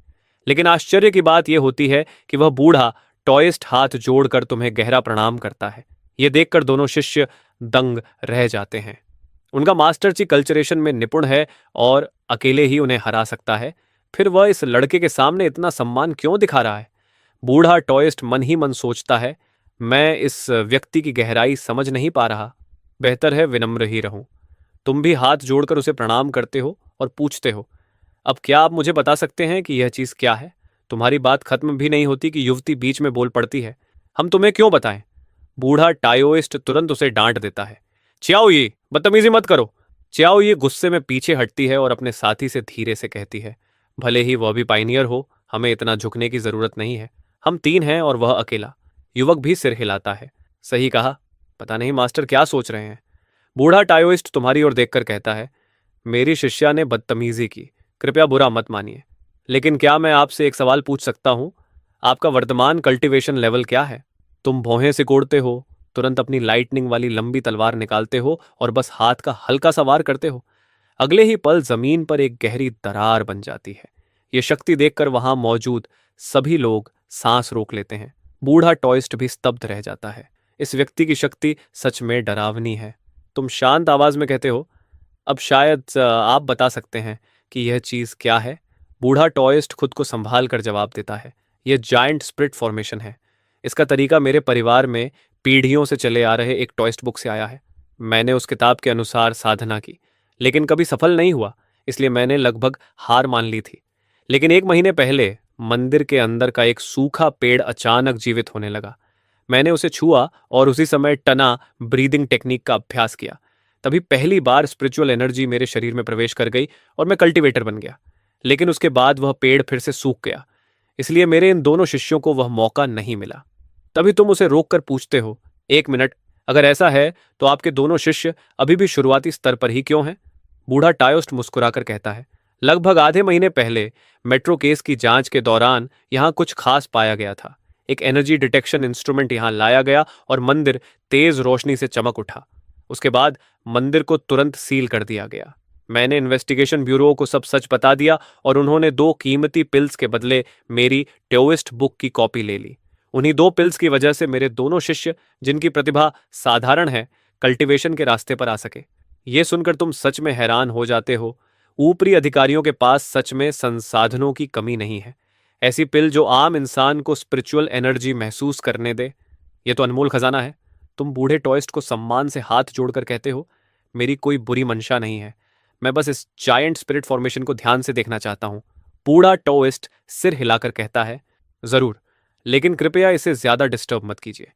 लेकिन आश्चर्य की बात यह होती है कि वह बूढ़ा टॉयस्ट हाथ जोड़कर तुम्हें गहरा प्रणाम करता है। यह देखकर दोनों शिष्य दंग रह जाते हैं। उनका मास्टर जी कल्चरेशन में निपुण है और अकेले ही उन्हें हरा सकता है। फिर वह इस लड़के के सामने इतना सम्मान क्यों दिखा रहा है? बूढ़ा टॉयस्ट मन ही मन सोचता है, मैं इस व्यक्ति की गहराई समझ नहीं पा रहा। बेहतर है विनम्र ही रहूं। तुम भी हाथ जोड़कर उसे प्रणाम करते हो और पूछते हो, अब क्या आप मुझे बता सकते हैं कि यह चीज क्या है? तुम्हारी बात खत्म भी नहीं होती कि युवती बीच में बोल पड़ती है, हम तुम्हें क्यों बताएं। बूढ़ा टाओइस्ट तुरंत उसे डांट देता है, चियाओ ये बदतमीजी मत करो। चियाओ ये गुस्से में पीछे हटती है और अपने साथी से धीरे से कहती है, भले ही वह भी पाइनियर हो, हमें इतना झुकने की जरूरत नहीं है। हम 3 हैं और वह अकेला। युवक भी सिर हिलाता है, सही कहा। पता नहीं मास्टर क्या सोच रहे हैं। बूढ़ा टाओइस्ट तुम्हारी ओर देखकर कहता है, मेरी शिष्या ने बदतमीजी की, कृपया बुरा मत मानिए। लेकिन क्या मैं आपसे एक सवाल पूछ सकता हूं? आपका वर्तमान कल्टीवेशन लेवल क्या है? तुम भौहें सिकोड़ते हो, तुरंत अपनी लाइटनिंग वाली लंबी तलवार निकालते हो और बस हाथ का हल्का सा वार करते हो। अगले ही पल जमीन पर एक गहरी दरार बन जाती है। यह शक्ति देखकर वहां मौजूद सभी लोग सांस रोक लेते हैं। बूढ़ा टॉयस्ट भी स्तब्ध रह जाता है। इस व्यक्ति की शक्ति सच में डरावनी है। तुम शांत आवाज में कहते हो, अब शायद आप बता सकते हैं कि यह चीज क्या है। बूढ़ा टॉयस्ट खुद को संभाल कर जवाब देता है, यह जायंट स्प्रिट फॉर्मेशन है। इसका तरीका मेरे परिवार में पीढ़ियों से चले आ रहे एक टॉयस्ट बुक से आया है। मैंने उस किताब के अनुसार साधना की, लेकिन कभी सफल नहीं हुआ, इसलिए मैंने लगभग हार मान ली थी। लेकिन 1 महीने पहले मंदिर के अंदर का एक सूखा पेड़ अचानक जीवित होने लगा। मैंने उसे छुआ और उसी समय टना ब्रीदिंग टेक्निक का अभ्यास किया। तभी पहली बार स्पिरिचुअल एनर्जी मेरे शरीर में प्रवेश कर गई और मैं कल्टीवेटर बन गया। लेकिन उसके बाद वह पेड़ फिर से सूख गया, इसलिए मेरे इन दोनों शिष्यों को वह मौका नहीं मिला। तभी तुम उसे रोककर पूछते हो, 1 मिनट, अगर ऐसा है तो आपके दोनों शिष्य अभी भी शुरुआती स्तर पर ही क्यों हैं? बूढ़ा टायोस्ट मुस्कुराकर कहता है, लगभग आधे महीने पहले मेट्रो केस की जांच के दौरान यहां कुछ खास पाया गया था। एक एनर्जी डिटेक्शन इंस्ट्रूमेंट यहां लाया गया और मंदिर तेज रोशनी से चमक उठा। उसके बाद मंदिर को तुरंत सील कर दिया गया। मैंने इन्वेस्टिगेशन ब्यूरो को सब सच बता दिया और उन्होंने 2 कीमती पिल्स के बदले मेरी टोइस्ट बुक की कॉपी ले ली। उन्हीं 2 पिल्स की वजह से मेरे दोनों शिष्य, जिनकी प्रतिभा साधारण है, कल्टीवेशन के रास्ते पर आ सके। ये सुनकर तुम सच में हैरान हो जाते हो। ऊपरी अधिकारियों के पास सच में संसाधनों की कमी नहीं है। ऐसी पिल जो आम इंसान को स्पिरिचुअल एनर्जी महसूस करने दे, ये तो अनमोल खजाना है। तुम बूढ़े टॉयस्ट को सम्मान से हाथ जोड़कर कहते हो, मेरी कोई बुरी मंशा नहीं है, मैं बस इस जायंट स्पिरिट फॉर्मेशन को ध्यान से देखना चाहता हूं। बूढ़ा टॉयस्ट सिर हिलाकर कहता है, जरूर, लेकिन कृपया इसे ज्यादा डिस्टर्ब मत कीजिए।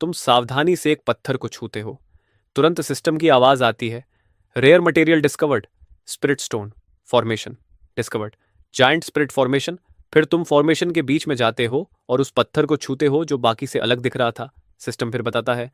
तुम सावधानी से एक पत्थर को छूते हो। तुरंत सिस्टम की आवाज आती है, rare material discovered, spirit stone formation discovered, giant spirit formation. फिर तुम फॉर्मेशन के बीच में जाते हो और उस पत्थर को छूते हो जो बाकी से अलग दिख रहा था। सिस्टम फिर बताता है,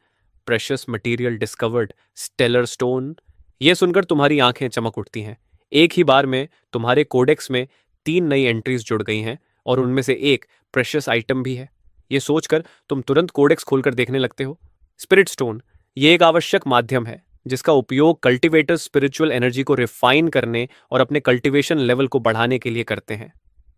precious material discovered, stellar stone. यह सुनकर तुम्हारी आंखें चमक उठती हैं। एक ही बार में तुम्हारे कोडेक्स में 3 नई एंट्रीज जुड़ गई हैं और उनमें से एक प्रेशियस आइटम भी है। यह सोचकर तुम तुरंत कोडेक्स खोलकर देखने लगते हो। स्पिरिट स्टोन, ये एक आवश्यक माध्यम है जिसका उपयोग कल्टीवेटर्स स्पिरिचुअल एनर्जी को रिफाइन करने और अपने कल्टीवेशन लेवल को बढ़ाने के लिए करते हैं।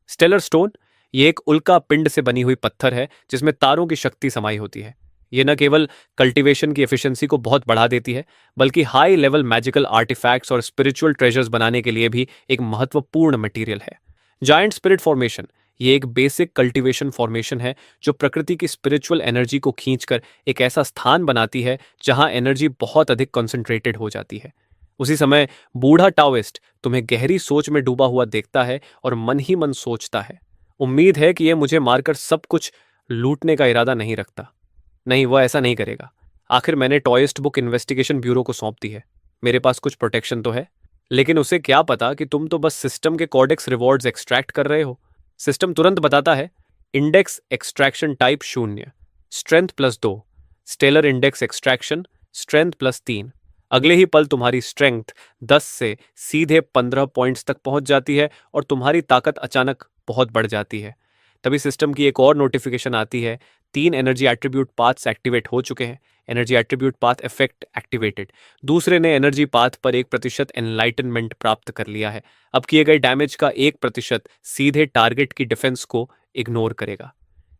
स्टेलर स्टोन, ये एक उल्का पिंड से बनी हुई पत्थर है जिसमें तारों की शक्ति समाई होती है। ये न केवल कल्टीवेशन की एफिशिएंसी को बहुत बढ़ा देती है, बल्कि हाई लेवल मैजिकल आर्टिफैक्ट्स और स्पिरिचुअल ट्रेजर्स बनाने के लिए भी एक महत्वपूर्ण मटेरियल है। जायंट स्पिरिट फॉर्मेशन, ये एक बेसिक कल्टीवेशन फॉर्मेशन है जो प्रकृति की स्पिरिचुअल एनर्जी को खींचकर एक ऐसा स्थान बनाती है जहां एनर्जी बहुत अधिक कंसंट्रेटेड हो जाती है। उसी समय बूढ़ा टाओइस्ट तुम्हें गहरी सोच में डूबा हुआ देखता है और मन ही मन सोचता है, उम्मीद है कि यह मुझे मारकर सब कुछ लूटने का इरादा नहीं रखता। नहीं, वह ऐसा नहीं करेगा। आखिर मैंने टॉयस्ट बुक इन्वेस्टिगेशन ब्यूरो को सौंप दी है, मेरे पास कुछ प्रोटेक्शन तो है। लेकिन उसे क्या पता कि तुम तो बस सिस्टम के कॉडेक्स रिवॉर्ड्स एक्सट्रैक्ट कर रहे हो। सिस्टम तुरंत बताता है, index extraction type 0, strength +2, stellar index extraction, strength +3। अगले ही पल तुम्हारी स्ट्रेंथ 10 से सीधे 15 पॉइंट्स तक पहुंच जाती है और तुम्हारी ताकत अचानक बहुत बढ़ जाती है। तभी सिस्टम की एक और नोटिफिकेशन आती है, 3 एनर्जी एट्रीब्यूट पाथ्स एक्टिवेट हो चुके हैं। Energy attribute path effect activated. दूसरे ने एनर्जी पाथ पर 1% एनलाइटनमेंट प्राप्त कर लिया है। अब किए गए डैमेज का 1% सीधे टारगेट की डिफेंस को इग्नोर करेगा।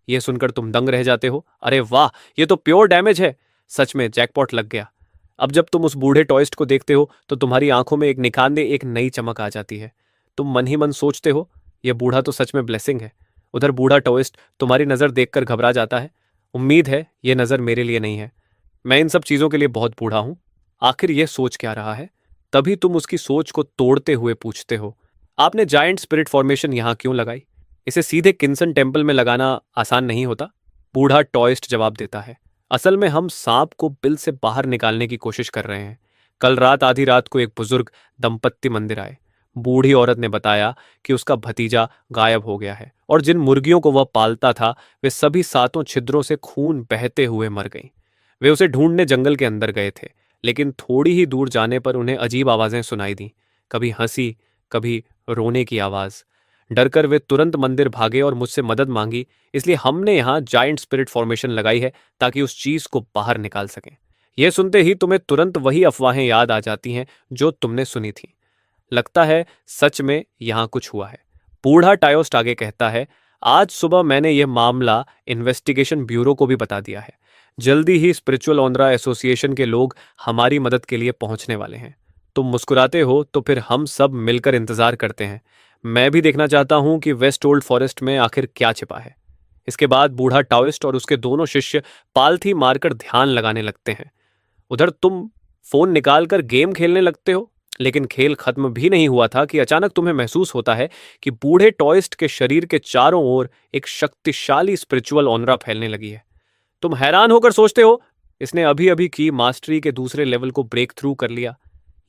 यह सुनकर तुम दंग रह जाते हो, अरे वाह, यह तो प्योर डैमेज है। सच में जैकपॉट लग गया। अब जब तुम उस बूढ़े टॉयस्ट को देखते हो तो तुम्हारी आंखों में एक निखांदे एक नई चमक आ जाती है। तुम मन ही मन सोचते हो, यह बूढ़ा तो सच में ब्लेसिंग है। उधर बूढ़ा टॉयस्ट तुम्हारी नजर देखकर घबरा जाता है। उम्मीद है यह नजर मेरे लिए नहीं है, मैं इन सब चीजों के लिए बहुत बूढ़ा हूं। आखिर यह सोच क्या रहा है? तभी तुम उसकी सोच को तोड़ते हुए पूछते हो, आपने जायंट स्पिरिट फॉर्मेशन यहां क्यों लगाई? इसे सीधे किन्सन टेम्पल में लगाना आसान नहीं होता, बूढ़ा टॉयस्ट जवाब देता है। असल में हम सांप को बिल से बाहर निकालने की कोशिश कर रहे हैं। कल रात आधी रात को एक बुजुर्ग दंपत्ति मंदिर आए। बूढ़ी औरत ने बताया कि उसका भतीजा गायब हो गया है और जिन मुर्गियों को वह पालता था वे सभी सातों छिद्रों से खून बहते हुए मर गईं। वे उसे ढूंढने जंगल के अंदर गए थे, लेकिन थोड़ी ही दूर जाने पर उन्हें अजीब आवाजें सुनाई दी, कभी हंसी, कभी रोने की आवाज। डरकर वे तुरंत मंदिर भागे और मुझसे मदद मांगी। इसलिए हमने यहाँ जायंट स्पिरिट फॉर्मेशन लगाई है ताकि उस चीज को बाहर निकाल सकें। यह सुनते ही तुम्हें तुरंत वही अफवाहें याद आ जाती हैं जो तुमने सुनी थी। लगता है सच में यहां कुछ हुआ है। बूढ़ा टायोस्ट आगे कहता है, आज सुबह मैंने यह मामला इन्वेस्टिगेशन ब्यूरो को भी बता दिया है। जल्दी ही स्पिरिचुअल ओनरा एसोसिएशन के लोग हमारी मदद के लिए पहुंचने वाले हैं। तुम मुस्कुराते हो तो फिर हम सब मिलकर इंतजार करते हैं। मैं भी देखना चाहता हूं कि वेस्ट ओल्ड फॉरेस्ट में आखिर क्या छिपा है। इसके बाद बूढ़ा टाओइस्ट और उसके दोनों शिष्य पालथी मारकर ध्यान लगाने लगते हैं। उधर तुम फोन निकालकर गेम खेलने लगते हो, लेकिन खेल खत्म भी नहीं हुआ था कि अचानक तुम्हें महसूस होता है कि बूढ़े टॉयस्ट के शरीर के चारों ओर एक शक्तिशाली स्पिरिचुअल ऑनरा फैलने लगी है। तुम हैरान होकर सोचते हो, इसने अभी अभी की मास्टरी के दूसरे लेवल को ब्रेक थ्रू कर लिया।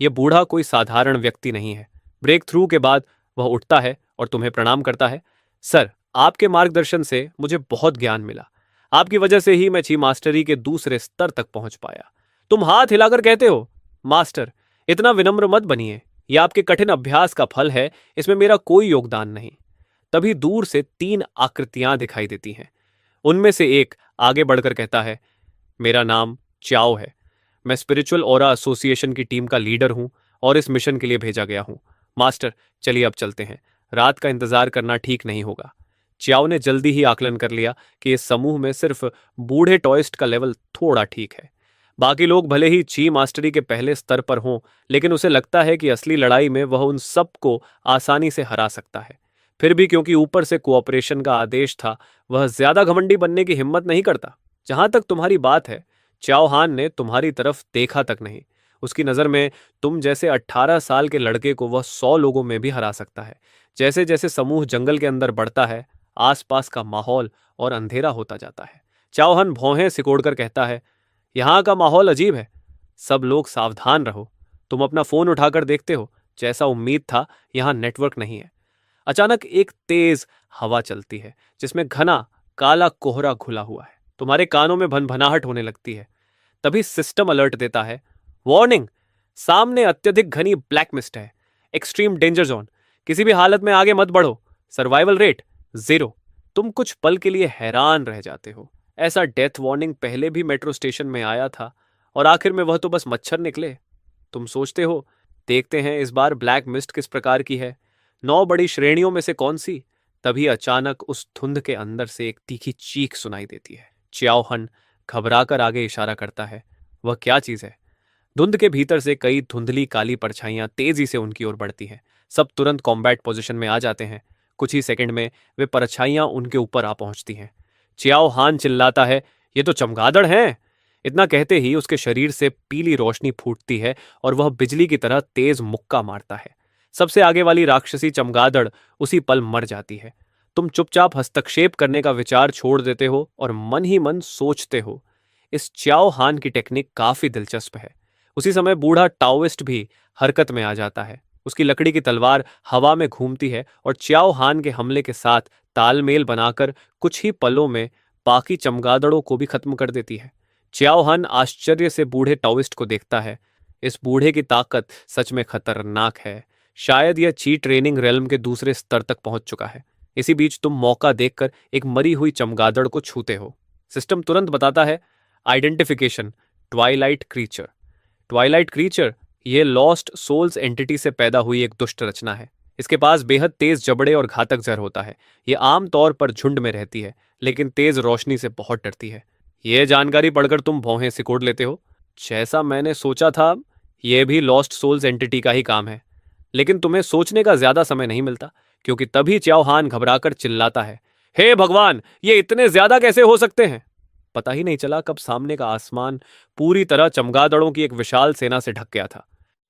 यह बूढ़ा कोई साधारण व्यक्ति नहीं है। ब्रेक थ्रू के बाद वह उठता है और तुम्हें प्रणाम करता है। सर, आपके मार्गदर्शन से मुझे बहुत ज्ञान मिला। आपकी वजह से ही मैं ची मास्टरी के दूसरे स्तर तक पहुंच पाया। तुम हाथ हिलाकर कहते हो, मास्टर, इतना विनम्र मत बनिए। यह आपके कठिन अभ्यास का फल है, इसमें मेरा कोई योगदान नहीं। तभी दूर से 3 आकृतियां दिखाई देती हैं। उनमें से एक आगे बढ़कर कहता है, मेरा नाम च्याओ है। मैं स्पिरिचुअल ओरा एसोसिएशन की टीम का लीडर हूं और इस मिशन के लिए भेजा गया हूं। मास्टर, चलिए अब चलते हैं। रात का इंतजार करना ठीक नहीं होगा। च्याओ ने जल्दी ही आकलन कर लिया कि इस समूह में सिर्फ बूढ़े टॉयस्ट का लेवल थोड़ा ठीक है। बाकी लोग भले ही ची मास्टरी के पहले स्तर पर हों, लेकिन उसे लगता है कि असली लड़ाई में वह उन सबको आसानी से हरा सकता है। फिर भी क्योंकि ऊपर से कोऑपरेशन का आदेश था, वह ज्यादा घमंडी बनने की हिम्मत नहीं करता। जहां तक तुम्हारी बात है, च्याओ हान ने तुम्हारी तरफ देखा तक नहीं। उसकी नजर में तुम जैसे 18 साल के लड़के को वह 100 लोगों में भी हरा सकता है। जैसे जैसे समूह जंगल के अंदर बढ़ता है, आसपास का माहौल और अंधेरा होता जाता है। च्याओ हान भौहें सिकोड़कर कहता है, यहाँ का माहौल अजीब है। सब लोग सावधान रहो। तुम अपना फोन उठाकर देखते हो, जैसा उम्मीद था यहाँ नेटवर्क नहीं है। अचानक एक तेज हवा चलती है जिसमें घना काला कोहरा घुला हुआ है। तुम्हारे कानों में भनभनाहट होने लगती है। तभी सिस्टम अलर्ट देता है, वार्निंग, सामने अत्यधिक घनी ब्लैक मिस्ट है। Extreme danger zone. किसी भी हालत में आगे मत बढ़ो। Survival rate 0। तुम कुछ पल के लिए हैरान रह जाते हो। ऐसा डेथ वार्निंग पहले भी मेट्रो स्टेशन में आया था और आखिर में वह तो बस मच्छर निकले। तुम सोचते हो, देखते हैं इस बार ब्लैक मिस्ट किस प्रकार की है, 9 बड़ी श्रेणियों में से कौन सी। तभी अचानक उस धुंध के अंदर से एक तीखी चीख सुनाई देती है। च्याओ हन घबराकर आगे इशारा करता है। वह क्या चीज है? धुंध के भीतर से कई धुंधली काली परछाइयां तेजी से उनकी ओर बढ़ती हैं। सब तुरंत कॉम्बैट पोजीशन में आ जाते हैं। कुछ ही सेकंड में वे परछाइयां उनके ऊपर आ पहुंचती हैं। च्याओ हान चिल्लाता है, ये तो चमगादड़ हैं। इतना कहते ही उसके शरीर से पीली रोशनी फूटती है और वह बिजली की तरह तेज मुक्का मारता है। सबसे आगे वाली राक्षसी चमगादड़ उसी पल मर जाती है। तुम चुपचाप हस्तक्षेप करने का विचार छोड़ देते हो और मन ही मन सोचते हो, इस च्याओ हान की टेक्निक काफी दिलचस्प है। उसी समय बूढ़ा टाओइस्ट भी हरकत में आ जाता है। उसकी लकड़ी की तलवार हवा में घूमती है और च्याओ हान के हमले के साथ तालमेल बनाकर कुछ ही पलों में बाकी चमगादड़ों को भी खत्म कर देती है। च्याओ हान आश्चर्य से बूढ़े टाओइस्ट को देखता है। इस बूढ़े की ताकत सच में खतरनाक है। शायद यह ची ट्रेनिंग रेल्म के दूसरे स्तर तक पहुंच चुका है। इसी बीच तुम मौका देखकर एक मरी हुई चमगादड़ को छूते हो। सिस्टम तुरंत बताता है, identification, Twilight creature. Twilight creature यह लॉस्ट सोल्स एंटिटी से पैदा हुई एक दुष्ट रचना है। इसके पास बेहद तेज जबड़े और घातक जहर होता है। यह आमतौर पर झुंड में रहती है, लेकिन तेज रोशनी से बहुत डरती है। यह जानकारी पढ़कर तुम भौहें सिकोड़ लेते हो। जैसा मैंने सोचा था, यह भी लॉस्ट सोल्स एंटिटी का ही काम है। लेकिन तुम्हें सोचने का ज्यादा समय नहीं मिलता, क्योंकि तभी च्याओ हान घबराकर चिल्लाता है, हे भगवान, ये इतने ज्यादा कैसे हो सकते हैं? पता ही नहीं चला कब सामने का आसमान पूरी तरह चमगादड़ों की एक विशाल सेना से ढक गया था।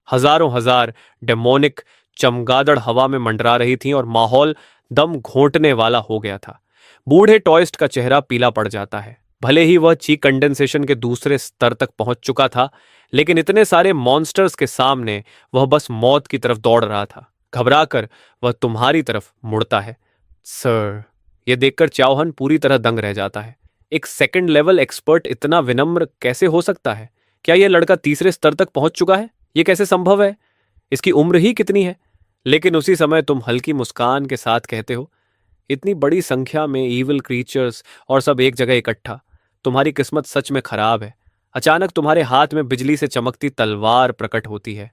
हजारों हजार डेमोनिक चमगादड़ हवा में मंडरा रही थीं और माहौल दम घोंटने वाला हो गया था। बूढ़े टॉयस्ट का चेहरा पीला पड़ जाता है। भले ही वह चीक कंडेंसेशन के दूसरे स्तर तक पहुंच चुका था, लेकिन इतने सारे मॉन्स्टर्स के सामने वह बस मौत की तरफ दौड़ रहा था। घबराकर वह तुम्हारी तरफ मुड़ता है। सर, यह देखकर चाओहन पूरी तरह दंग रह जाता है। एक सेकंड लेवल एक्सपर्ट इतना विनम्र कैसे हो सकता है? क्या यह लड़का तीसरे स्तर तक पहुंच चुका है? यह कैसे संभव है? इसकी उम्र ही कितनी है? लेकिन उसी समय तुम हल्की मुस्कान के साथ कहते हो, इतनी बड़ी संख्या में ईविल क्रीचर्स और सब एक जगह इकट्ठा, तुम्हारी किस्मत सच में खराब है। अचानक तुम्हारे हाथ में बिजली से चमकती तलवार प्रकट होती है।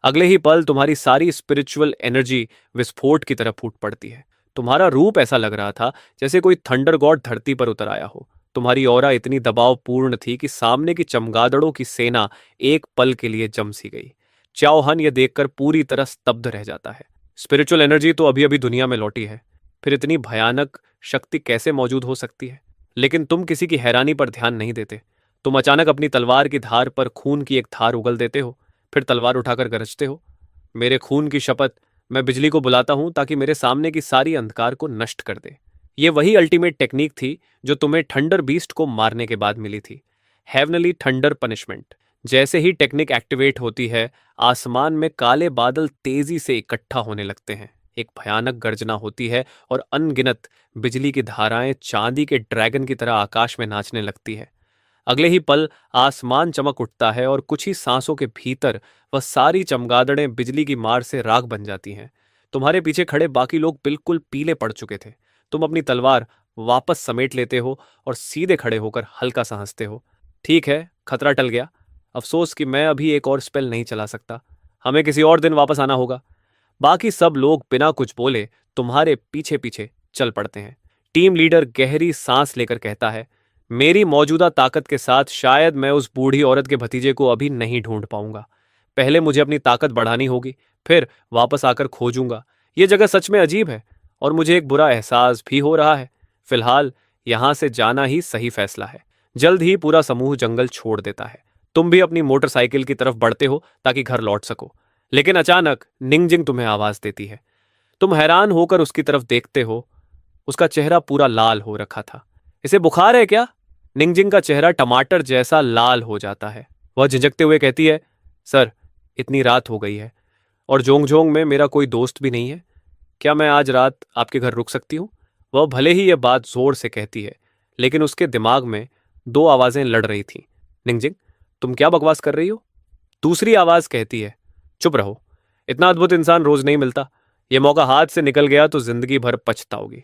अगले ही पल तुम्हारी सारी स्पिरिचुअल एनर्जी विस्फोट की तरह फूट पड़ती है। तुम्हारा रूप ऐसा लग रहा था जैसे कोई थंडर गॉड धरती पर उतर आया हो। तुम्हारी ऑरा इतनी दबावपूर्ण थी कि सामने की चमगादड़ों की सेना एक पल के लिए जम सी गई। चाओ हन यह देखकर पूरी तरह स्तब्ध रह जाता है। स्पिरिचुअल एनर्जी तो अभी अभी दुनिया में लौटी है, फिर इतनी भयानक शक्ति कैसे मौजूद हो सकती है? लेकिन तुम किसी की हैरानी पर ध्यान नहीं देते। तुम अचानक अपनी तलवार की धार पर खून की एक धार उगल देते हो, फिर तलवार उठाकर गरजते हो, मेरे खून की शपथ, मैं बिजली को बुलाता हूं ताकि मेरे सामने की सारी अंधकार को नष्ट कर दे। यह वही अल्टीमेट टेक्निक थी जो तुम्हें थंडर बीस्ट को मारने के बाद मिली थी, हेवनली थंडर पनिशमेंट। जैसे ही टेक्निक एक्टिवेट होती है, आसमान में काले बादल तेजी से इकट्ठा होने लगते हैं। एक भयानक गर्जना होती है और अनगिनत बिजली की धाराएं चांदी के ड्रैगन की तरह आकाश में नाचने लगती है। अगले ही पल आसमान चमक उठता है और कुछ ही सांसों के भीतर वह सारी चमगादड़ें बिजली की मार से राख बन जाती हैं। तुम्हारे पीछे खड़े बाकी लोग बिल्कुल पीले पड़ चुके थे। तुम अपनी तलवार वापस समेट लेते हो और सीधे खड़े होकर हल्का सा हंसते हो। ठीक है, खतरा टल गया। अफसोस कि मैं अभी एक और स्पेल नहीं चला सकता। हमें किसी और दिन वापस आना होगा। बाकी सब लोग बिना कुछ बोले तुम्हारे पीछे पीछे चल पड़ते हैं। टीम लीडर गहरी सांस लेकर कहता है, मेरी मौजूदा ताकत के साथ शायद मैं उस बूढ़ी औरत के भतीजे को अभी नहीं ढूंढ पाऊंगा। पहले मुझे अपनी ताकत बढ़ानी होगी, फिर वापस आकर खोजूंगा। ये जगह सच में अजीब है और मुझे एक बुरा एहसास भी हो रहा है। फिलहाल यहां से जाना ही सही फैसला है। जल्द ही पूरा समूह जंगल छोड़ देता है। तुम भी अपनी मोटरसाइकिल की तरफ बढ़ते हो ताकि घर लौट सको। लेकिन अचानक निंगजिंग तुम्हें आवाज देती है। तुम हैरान होकर उसकी तरफ देखते हो। उसका चेहरा पूरा लाल हो रखा था। इसे बुखार है क्या? निंगजिंग का चेहरा टमाटर जैसा लाल हो जाता है। वह झिझकते हुए कहती है, सर, इतनी रात हो गई है और जोंगजोंग में मेरा कोई दोस्त भी नहीं है। क्या मैं आज रात आपके घर रुक सकती हूँ? वह भले ही यह बात जोर से कहती है, लेकिन उसके दिमाग में दो आवाजें लड़ रही थीं। निंगजिंग, तुम क्या बकवास कर रही हो? दूसरी आवाज कहती है, चुप रहो। इतना अद्भुत इंसान रोज नहीं मिलता। यह मौका हाथ से निकल गया तो जिंदगी भर पछताओगी।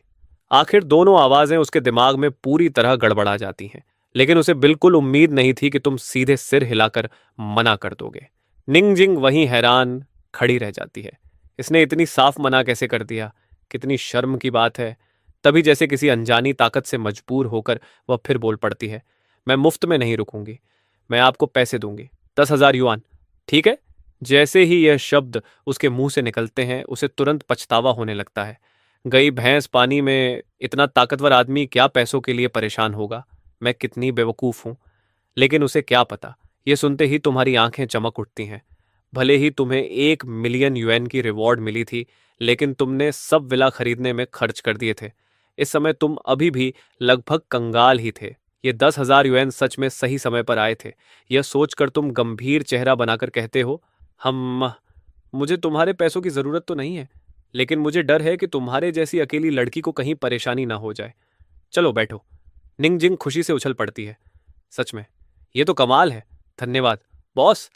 आखिर दोनों आवाजें उसके दिमाग में पूरी तरह गड़बड़ा जाती हैं, लेकिन उसे बिल्कुल उम्मीद नहीं थी कि तुम सीधे सिर हिलाकर मना कर दोगे। निंगजिंग वहीं हैरान खड़ी रह जाती है। इसने इतनी साफ मना कैसे कर दिया? कितनी शर्म की बात है। तभी जैसे किसी अनजानी ताकत से मजबूर होकर वह फिर बोल पड़ती है, मैं मुफ्त में नहीं रुकूंगी। मैं आपको पैसे दूंगी, 10,000 युआन। ठीक है? जैसे ही यह शब्द उसके मुंह से निकलते हैं, उसे तुरंत पछतावा होने लगता है। गई भैंस पानी में, इतना ताकतवर आदमी क्या पैसों के लिए परेशान होगा? मैं कितनी बेवकूफ हूं। लेकिन उसे क्या पता, यह सुनते ही तुम्हारी आंखें चमक उठती हैं। भले ही तुम्हें 1 मिलियन युएन की रिवॉर्ड मिली थी, लेकिन तुमने सब विला खरीदने में खर्च कर दिए थे। इस समय तुम अभी भी लगभग कंगाल ही थे। ये 10,000 युएन सच में सही समय पर आए थे। यह सोचकर तुम गंभीर चेहरा बनाकर कहते हो, हम मुझे तुम्हारे पैसों की जरूरत तो नहीं है, लेकिन मुझे डर है कि तुम्हारे जैसी अकेली लड़की को कहीं परेशानी ना हो जाए। चलो बैठो। निंगजिंग खुशी से उछल पड़ती है। सच में, ये तो कमाल है। धन्यवाद बॉस।